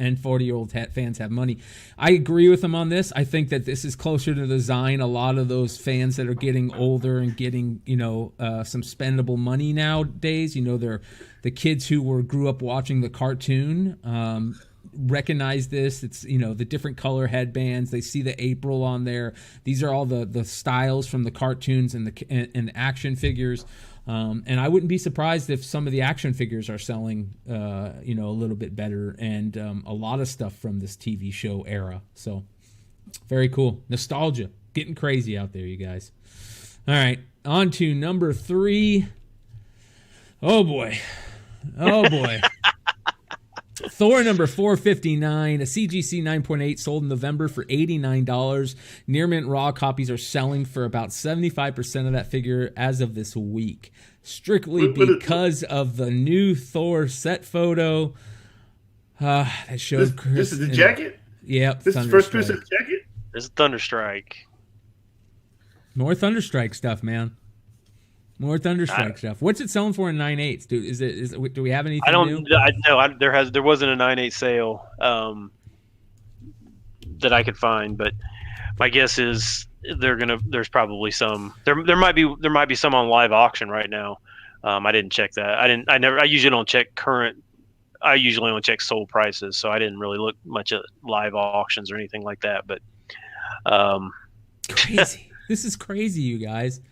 money. I agree with him on this. I think that this is closer to the design. A lot of those fans that are getting older and getting, some spendable money nowadays, they're the kids who grew up watching the cartoon, recognize this. It's the different color headbands. They see the April on there. These are all the styles from the cartoons and the action figures. And I wouldn't be surprised if some of the action figures are selling a little bit better, and a lot of stuff from this TV show era. So very cool. Nostalgia getting crazy out there, you guys. All right, on to number 3. Oh boy. Thor number 459, a CGC 9.8 sold in November for $89. Near mint raw copies are selling for about 75% of that figure as of this week. Strictly because of the new Thor set photo that showed Chris. This is the jacket? Yep. This is first piece of the jacket? This is Thunderstrike. More Thunderstrike stuff, man. More Thunderstrike stuff. What's it selling for in 9/8? Do we have anything new? There wasn't a 9/8 sale that I could find, but my guess is there's probably some. There might be some on live auction right now. I didn't check that. I usually don't check current. I usually only check sold prices, so I didn't really look much at live auctions or anything like that. But crazy. This is crazy, you guys.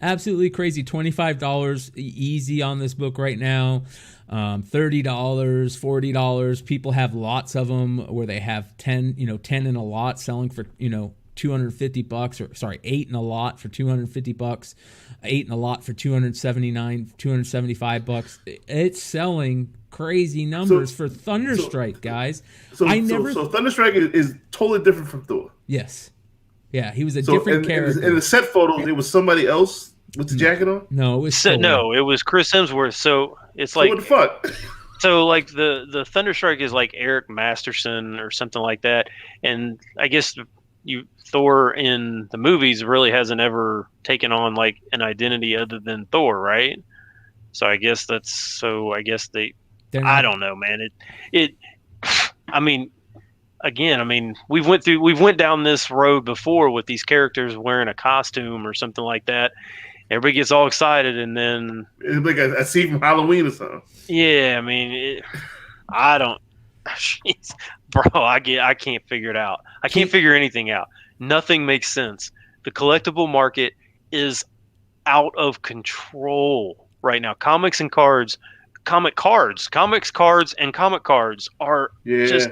Absolutely crazy. $25 easy on this book right now. $30, $40. People have lots of them where they have 10 in a lot selling for, $250, or sorry, 8 in a lot for $250, 8 in a lot for $275. It's selling crazy numbers for Thunderstrike, guys. So Thunderstrike is totally different from Thor. Yes. Yeah, he was a different character. In the set photos, it was somebody else with the jacket on? No, it was it was Chris Hemsworth. So it's like, what the fuck? So like the Thunderstrike is like Eric Masterson or something like that, and I guess Thor in the movies really hasn't ever taken on like an identity other than Thor, right? So I guess I don't know, man. We went down this road before with these characters wearing a costume or something like that. Everybody gets all excited, and then it's like a scene from Halloween or something. Yeah, I can't figure it out. I can't figure anything out. Nothing makes sense. The collectible market is out of control right now. Comics cards are just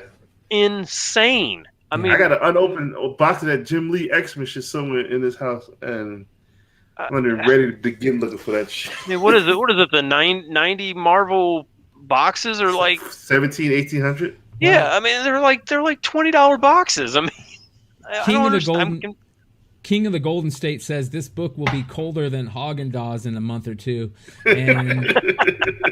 insane. I Yeah. mean, I got an unopened box of that Jim Lee X-Men shit somewhere in this house, and I, I'm ready to begin looking for that shit. I mean, what is it? What is it? The 90 Marvel boxes are like 17, 1800. yeah. Well, I mean, they're like $20 boxes. I mean, I don't King of the understand. Golden King of the Golden State says this book will be colder than Haagen-Dazs in a month or two, and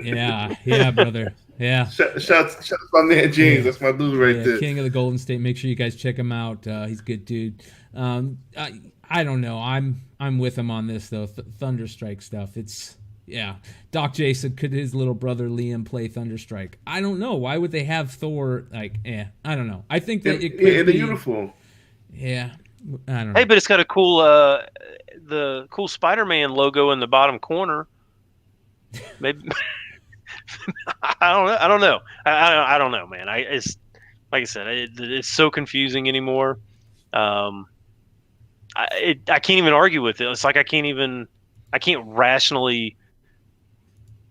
yeah, brother, yeah. Shouts my man James. Yeah. That's my dude right there. King of the Golden State. Make sure you guys check him out. He's a good dude. I don't know. I'm with him on this though. Thunderstrike stuff. It's Doc J said, could his little brother Liam play Thunderstrike? I don't know. Why would they have Thor? Like, I don't know. I think that it could in the be, uniform. Yeah, I don't know. Hey, but it's got a cool the cool Spider-Man logo in the bottom corner. Maybe I don't know. I don't know, man. It's like I said, it's so confusing anymore. I can't even argue with it. It's like I can't rationally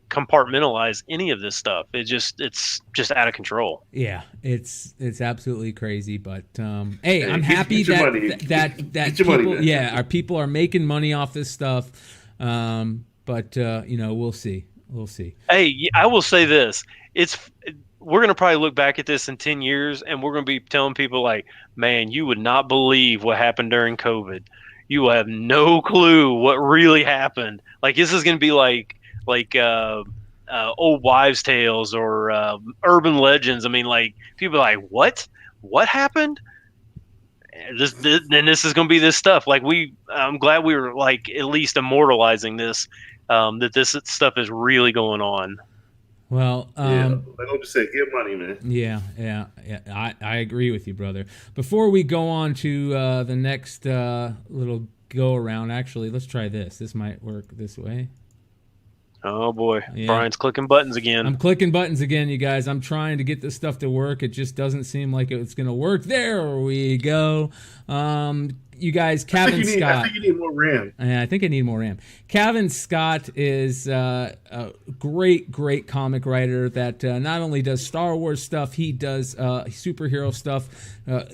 compartmentalize any of this stuff. It's just out of control. Yeah, it's absolutely crazy. But hey, I'm happy that people, our people are making money off this stuff. But we'll see. We'll see. Hey, I will say this: we're gonna probably look back at this in 10 years, and we're gonna be telling people like, "Man, you would not believe what happened during COVID. You will have no clue what really happened." Like this is gonna be like old wives' tales or urban legends. I mean, like people are like, what happened? Then this is going to be this stuff. Like I'm glad we were like at least immortalizing this. That this stuff is really going on. Well, like I just said, get money, man. Yeah. I agree with you, brother. Before we go on to the next little go around, actually, let's try this. This might work this way. Oh boy, Yeah. Brian's clicking buttons again. I'm clicking buttons again, you guys. I'm trying to get this stuff to work. It just doesn't seem like it's going to work. There we go. You guys, Kevin Scott. I think you need more RAM. I think I need more RAM. Kevin Scott is a great comic writer that not only does Star Wars stuff, he does superhero stuff.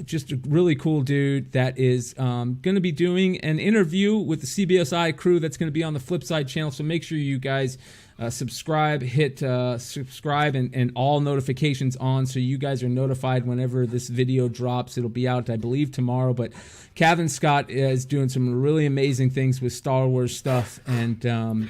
Just a really cool dude that is going to be doing an interview with the CBSI crew that's going to be on the Flipside channel. So make sure you guys subscribe, hit subscribe and all notifications on so you guys are notified whenever this video drops. It'll be out, I believe, tomorrow. But Kevin Scott is doing some really amazing things with Star Wars stuff. And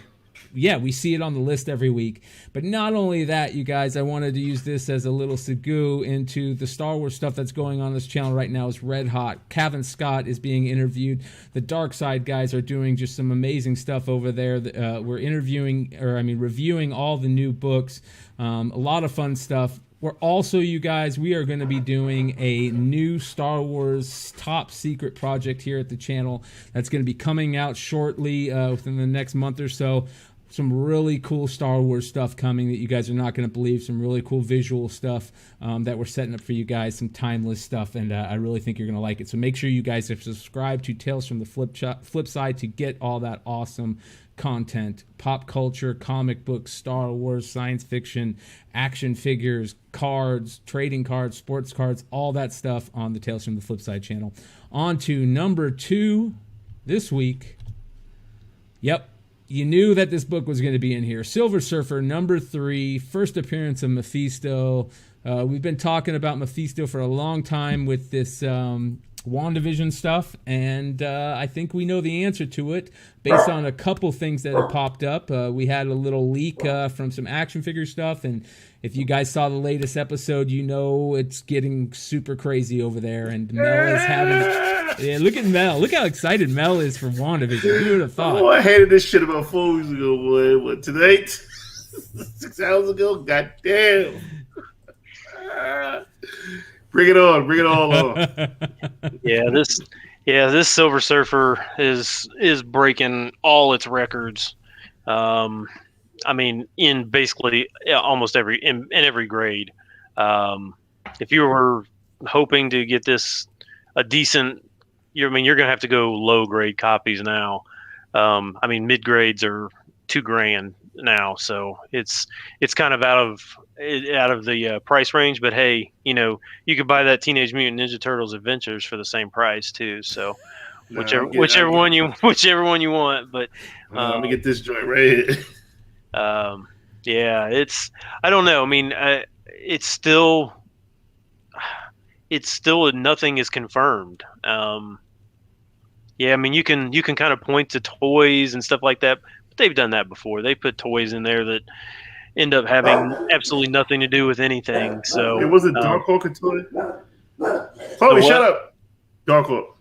we see it on the list every week. But not only that, you guys, I wanted to use this as a little segue into the Star Wars stuff that's going on this channel right now. Is red hot. Kevin Scott is being interviewed. The Dark Side guys are doing just some amazing stuff over there. We're reviewing all the new books. A lot of fun stuff. We're also, you guys, we are going to be doing a new Star Wars top secret project here at the channel that's going to be coming out shortly within the next month or so. Some really cool Star Wars stuff coming that you guys are not going to believe. Some really cool visual stuff that we're setting up for you guys. Some timeless stuff, and I really think you're going to like it. So make sure you guys are subscribed to Tales from the Flipside to get all that awesome content, pop culture, comic books, Star Wars, science fiction, action figures, cards, trading cards, sports cards, all that stuff on the Tales from the Flipside channel. On to number 2 this week. Yep. You knew that this book was going to be in here. Silver Surfer, number 3, first appearance of Mephisto. We've been talking about Mephisto for a long time with this WandaVision stuff, and I think we know the answer to it based on a couple things that have popped up. We had a little leak from some action figure stuff, and if you guys saw the latest episode, you know it's getting super crazy over there, and Mel is having... Yeah, look at Mel. Look how excited Mel is for WandaVision. Who would have thought? Oh, I hated this shit about 4 weeks ago, boy. What, today? 6 hours ago? God damn. Bring it on. Bring it all on. This Silver Surfer is breaking all its records. I mean, in basically almost every grade. If you were hoping to get this a decent, you're going to have to go low grade copies now. I mean, mid grades are $2,000 now, so it's kind of out of the price range. But hey, you could buy that Teenage Mutant Ninja Turtles Adventures for the same price too. So whichever one you want. But let me get this joint right here. Yeah, I don't know. I mean, it's still nothing is confirmed. Yeah, I mean, you can kind of point to toys and stuff like that, but they've done that before. They put toys in there that end up having absolutely nothing to do with anything. So it wasn't Dark Hulk a toy. Chloe, shut up. Dark Hulk.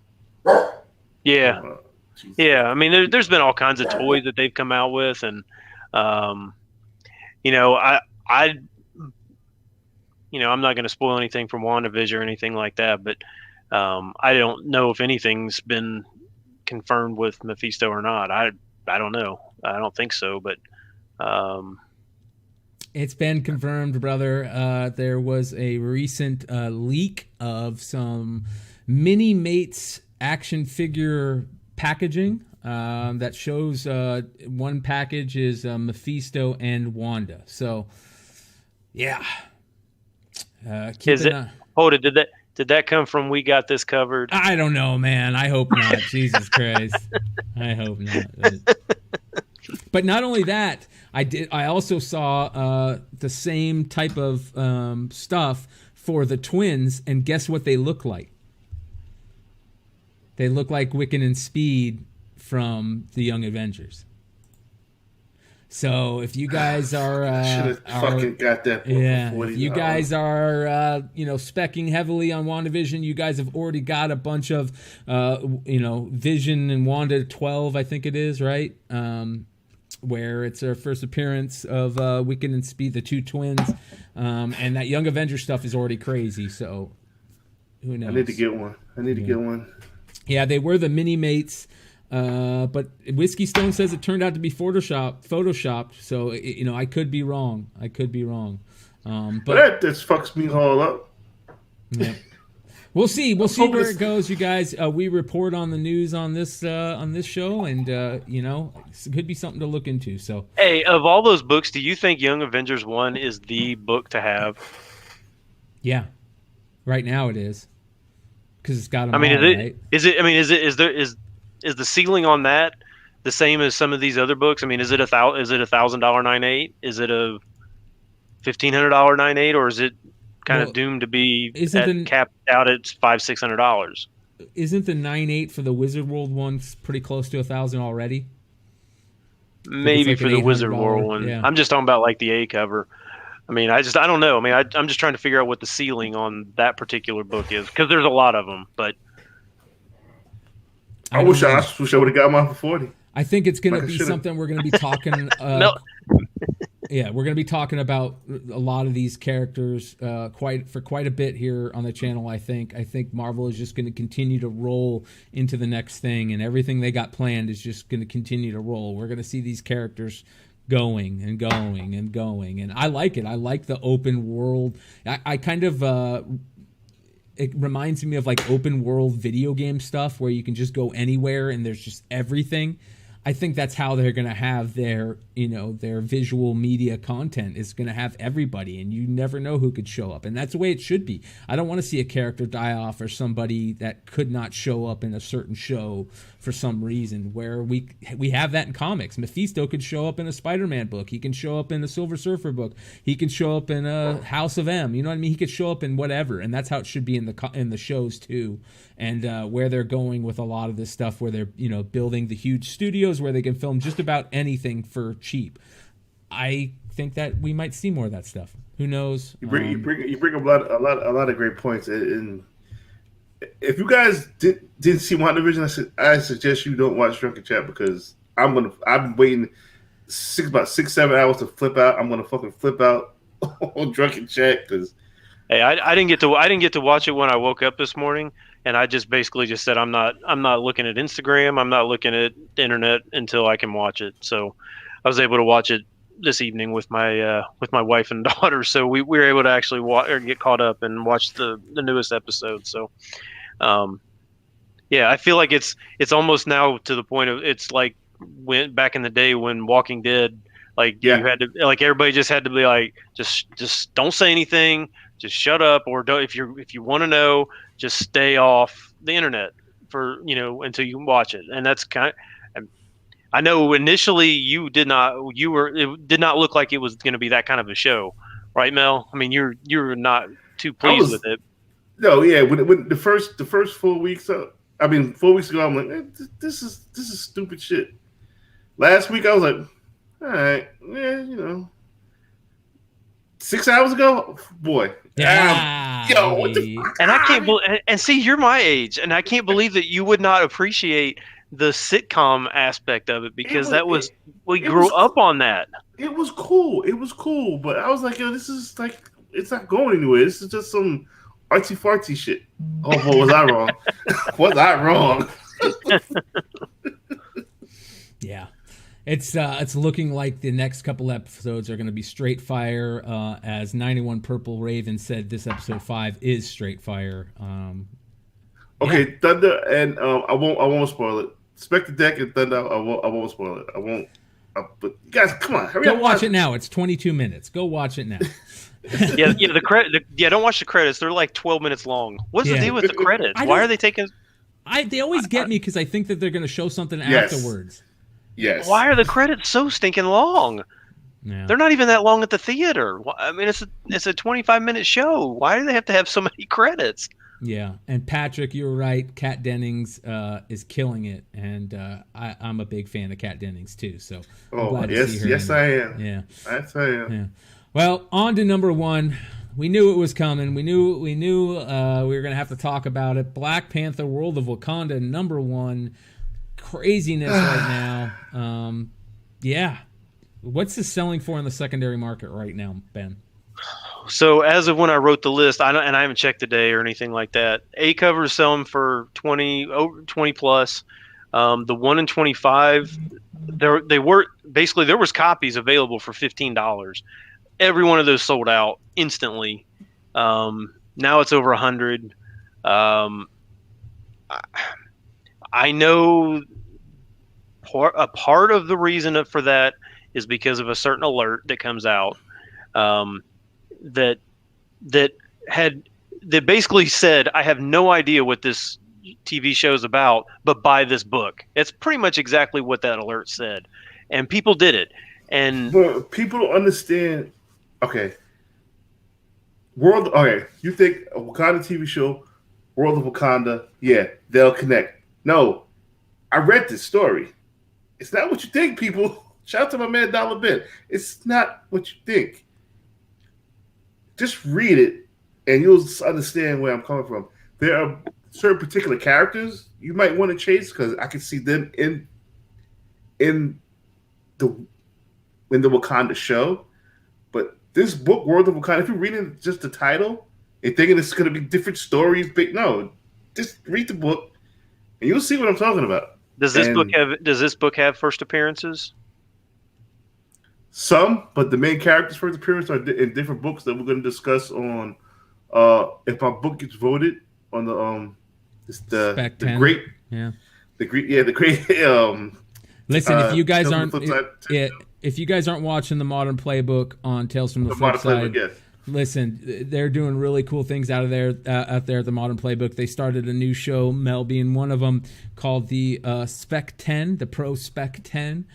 Yeah, yeah. I mean, there's been all kinds of toys that they've come out with, and I'm not going to spoil anything from WandaVision or anything like that, but I don't know if anything's been confirmed with Mephisto or not. I don't know. I don't think so, but it's been confirmed, brother. There was a recent leak of some Mini Mates action figure packaging that shows one package is Mephisto and Wanda. So, yeah. Did that come from We Got This Covered? I don't know, man. I hope not. Jesus Christ. I hope not. But not only that, I also saw the same type of stuff for the twins, and guess what they look like? They look like Wiccan and Speed from the Young Avengers. So if you guys are fucking got that. If you guys are specking heavily on WandaVision, you guys have already got a bunch of Vision and Wanda 12, I think it is, right? Where it's our first appearance of Wiccan and Speed, the two twins, and that Young Avengers stuff is already crazy. So who knows? I need to get one. Yeah, they were the Mini Mates. But Whiskey Stone says it turned out to be photoshopped. So I could be wrong. But that just fucks me all up. Yeah. We'll see where it goes, you guys. We report on the news on this show, and it could be something to look into. So, hey, of all those books, do you think Young Avengers 1 is the book to have? Yeah, right now it is, because it's got them. I mean, right? is the ceiling on that the same as some of these other books? I mean, is it $1,000 9.8? Is it a $1,500 9.8, or is it kind of doomed to be capped out at $500-$600? Isn't the 9.8 for the Wizard World one pretty close to $1,000 already? Maybe for the Wizard World one. Yeah. I'm just talking about like the A cover. I mean, I don't know. I mean, I'm just trying to figure out what the ceiling on that particular book is, because there's a lot of them, but. I wish I would have got mine for 40. I think it's going to be something we're going to be talking. Yeah, we're going to be talking about a lot of these characters quite a bit here on the channel. I think Marvel is just going to continue to roll into the next thing, and everything they got planned is just going to continue to roll. We're going to see these characters going and going and going, and I like it. I like the open world. I kind of. It reminds me of like open world video game stuff where you can just go anywhere and there's just everything. I think that's how they're going to have their visual media content is going to have everybody, and you never know who could show up. And that's the way it should be. I don't want to see a character die off or somebody that could not show up in a certain show for some reason, where we have that in comics. Mephisto could show up in a Spider-Man book. He can show up in a Silver Surfer book. He can show up in a House of M. You know what I mean? He could show up in whatever, and that's how it should be in the shows too. And where they're going with a lot of this stuff, where they're building the huge studios where they can film just about anything for cheap. I think that we might see more of that stuff. Who knows? You bring up a lot of great points. And if you guys didn't see WandaVision, I suggest you don't watch Drunken Chat, because I've been waiting about 6-7 hours to flip out. I'm gonna fucking flip out on Drunken Chat because. Hey, I didn't get to watch it when I woke up this morning, and I just basically just said I'm not looking at Instagram, I'm not looking at the internet until I can watch it. So I was able to watch it this evening with my wife and daughter. So we were able to actually get caught up and watch the newest episode. So yeah, I feel like it's almost now to the point of it's like when back in the day when Walking Dead Like you had to, like everybody just had to be like, just don't say anything, just shut up, or don't if you want to know, just stay off the internet for until you can watch it. And that's I know initially it did not look like it was going to be that kind of a show, right, Mel? I mean, you're not too pleased with it. No, yeah. When the first 4 weeks, 4 weeks ago, I'm like, this is stupid shit. Last week, I was like, all right, yeah, 6 hours ago, boy, yeah, what the fuck? And I can't believe, and see, you're my age, and I can't believe that you would not appreciate the sitcom aspect of it because we grew up on that. It was cool, but I was like, this is like, it's not going anywhere. This is just some artsy fartsy shit. Oh, boy, was I wrong? Was I wrong? Yeah. It's looking like the next couple episodes are going to be straight fire. As 91 Purple Raven said, this episode 5 is straight fire. Okay, yeah. Thunder, and I won't spoil it. Spec the Deck and Thunder, I won't spoil it. I won't. But you guys, come on, hurry up. Go watch it now. It's 22 minutes. Go watch it now. Yeah. The credit. Don't watch the credits. They're like 12 minutes long. What's the deal with the credits? Why are they taking? They always get me because I think that they're going to show something afterwards. Yes. Why are the credits so stinking long? Yeah. They're not even that long at the theater. I mean, it's a 25-minute show. Why do they have to have so many credits? Yeah, and Patrick, you're right. Kat Dennings is killing it, and I'm a big fan of Kat Dennings too. So I'm glad to see her. Yes, I am. Yeah, yes, I am. Yeah. Well, on to number 1. We knew it was coming. We knew we were going to have to talk about it. Black Panther: World of Wakanda, number 1. Craziness right now. Yeah. What's this selling for in the secondary market right now, Ben? So as of when I wrote the list, I haven't checked today or anything like that. A cover is selling for 20 plus. The 1 in 25, there was copies available for $15. Every one of those sold out instantly. Now it's over 100. I know a part of the reason for that is because of a certain alert that comes out that basically said, I have no idea what this TV show is about, but buy this book. It's pretty much exactly what that alert said, and people did it. And people don't understand. Okay, you think a Wakanda TV show, World of Wakanda? Yeah, they'll connect. No, I read this story. It's not what you think, people. Shout out to my man Dollar Ben. It's not what you think. Just read it, and you'll understand where I'm coming from. There are certain particular characters you might want to chase because I can see them in the Wakanda show. But this book, World of Wakanda, if you're reading just the title and thinking it's going to be different stories, no, just read the book, and you'll see what I'm talking about. Does this book have first appearances? Some, but the main characters' first appearance are in different books that we're going to discuss on. If my book gets voted on the great, the great. Listen, if you guys if you guys aren't watching the Modern Playbook on Tales from the Flipside, listen, they're doing really cool things out there at the Modern Playbook. They started a new show, Mel being one of them, called the Spec 10, the Pro Spec 10,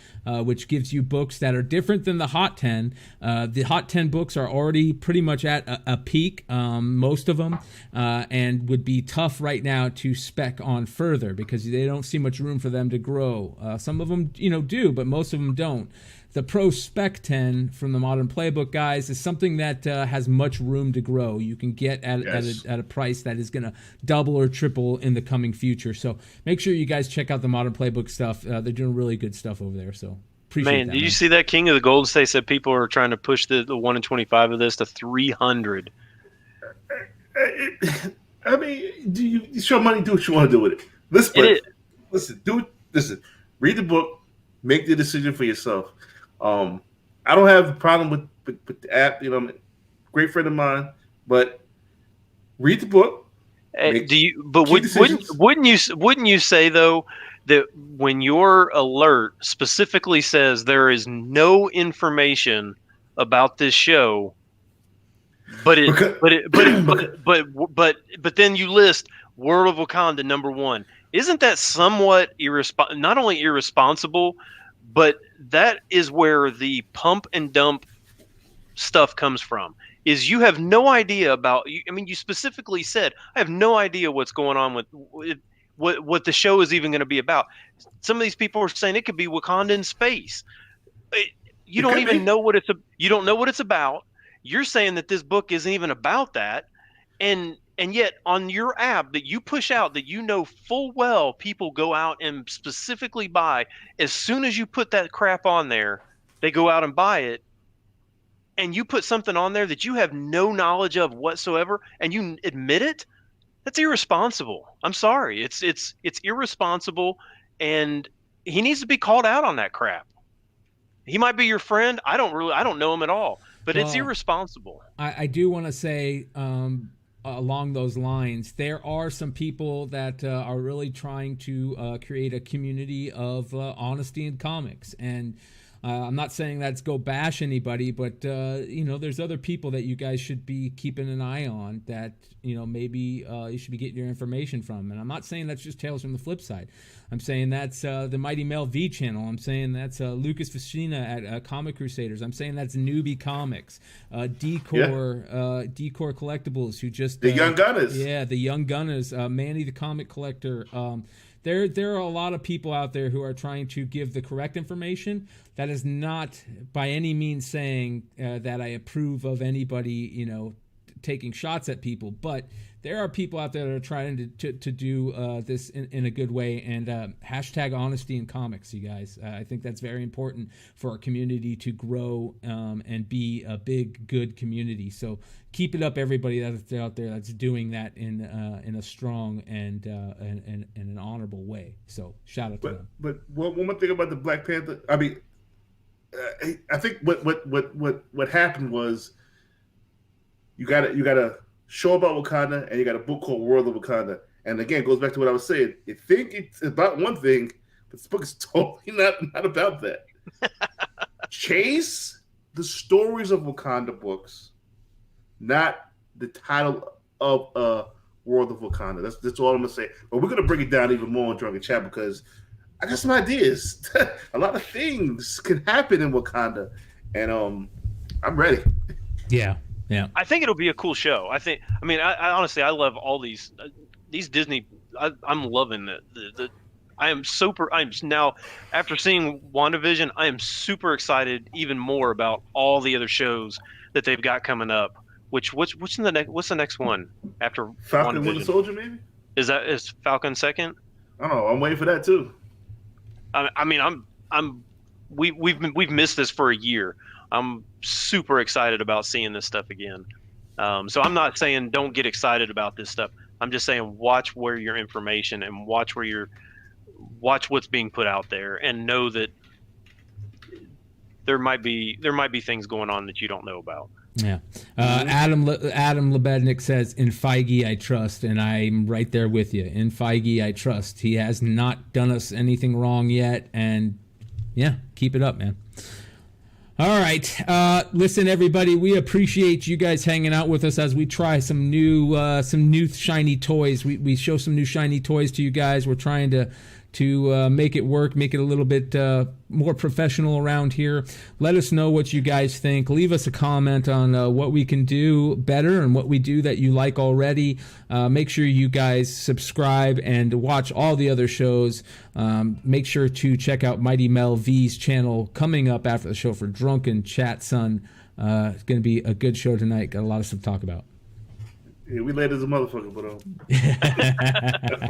which gives you books that are different than the Hot 10. The Hot 10 books are already pretty much at a peak, most of them, and would be tough right now to spec on further because they don't see much room for them to grow. Some of them, do, but most of them don't. The Pro Spec 10 from the Modern Playbook guys is something that has much room to grow. You can get at a price that is going to double or triple in the coming future. So make sure you guys check out the Modern Playbook stuff. They're doing really good stuff over there. So appreciate that. Did you see that King of the Golden State said people are trying to push the 1 in 25 of this to 300? I mean, it's your money. Do what you want to do with it. Listen. Read the book. Make the decision for yourself. I don't have a problem with the app. I'm a great friend of mine, but read the book. Wouldn't you say though that when your alert specifically says there is no information about this show, but then you list World of Wakanda #1. Isn't that somewhat not only irresponsible, but that is where the pump and dump stuff comes from? Is you have no idea about. I mean, you specifically said I have no idea what's going on with what the show is even going to be about. Some of these people are saying it could be Wakanda in space. You don't even know what you don't know what it's about. You're saying that this book isn't even about that, and yet on your app that you push out, that you know full well people go out and specifically buy, as soon as you put that crap on there, they go out and buy it, and you put something on there that you have no knowledge of whatsoever, and you admit it. That's irresponsible. I'm sorry. It's irresponsible, and he needs to be called out on that crap. He might be your friend. I don't know him at all, but it's irresponsible. I do want to say along those lines, there are some people that are really trying to create a community of honesty in comics, and I'm not saying that's go bash anybody, but there's other people that you guys should be keeping an eye on that maybe you should be getting your information from. And I'm not saying that's just Tales from the Flipside. I'm saying that's the Mighty Mel V channel. I'm saying that's Lucas Fashina at Comic Crusaders. I'm saying that's Newbie Comics, Decor Collectibles, who just the Young Gunners. Yeah, the Young Gunners, Manny the Comic Collector. There are a lot of people out there who are trying to give the correct information. That is not by any means saying that I approve of anybody, taking shots at people. But there are people out there that are trying to do this in a good way. And hashtag honesty in comics, you guys. I think that's very important for our community to grow and be a big, good community. So keep it up, everybody that's out there that's doing that in a strong and an honorable way. So shout out to them. But one more thing about the Black Panther. I mean, I think what happened was you got a show about Wakanda and you got a book called World of Wakanda. And again, it goes back to what I was saying. You think it's about one thing, but this book is totally not about that. Chase the stories of Wakanda books, not the title of World of Wakanda. That's all I'm gonna say. But we're gonna bring it down even more in Drunken Chat because I got some ideas. A lot of things can happen in Wakanda, and I'm ready. Yeah. I think it'll be a cool show. I honestly, I love all these Disney. I'm loving the. I'm now, after seeing WandaVision, I am super excited even more about all the other shows that they've got coming up. What's the next one after Falcon and Winter Soldier? Maybe is Falcon second? I don't know. I'm waiting for that too. We've missed this for a year. I'm super excited about seeing this stuff again. So I'm not saying don't get excited about this stuff. I'm just saying watch where your information and watch what's being put out there, and know that there might be things going on that you don't know about. Yeah. Adam Lebednik says, in Feige I trust, and I'm right there with you. In Feige I trust. He has not done us anything wrong yet, and yeah, keep it up, man. All right. Listen, everybody, we appreciate you guys hanging out with us as we try some new shiny toys. We show some new shiny toys to you guys. We're trying to make it work, make it a little bit more professional around here. Let us know what you guys think. Leave us a comment on what we can do better and what we do that you like already. Make sure you guys subscribe and watch all the other shows. Make sure to check out Mighty Mel V's channel coming up after the show for Drunken Chat, son. It's going to be a good show tonight. Got a lot of stuff to talk about. Yeah, we late as a motherfucker, but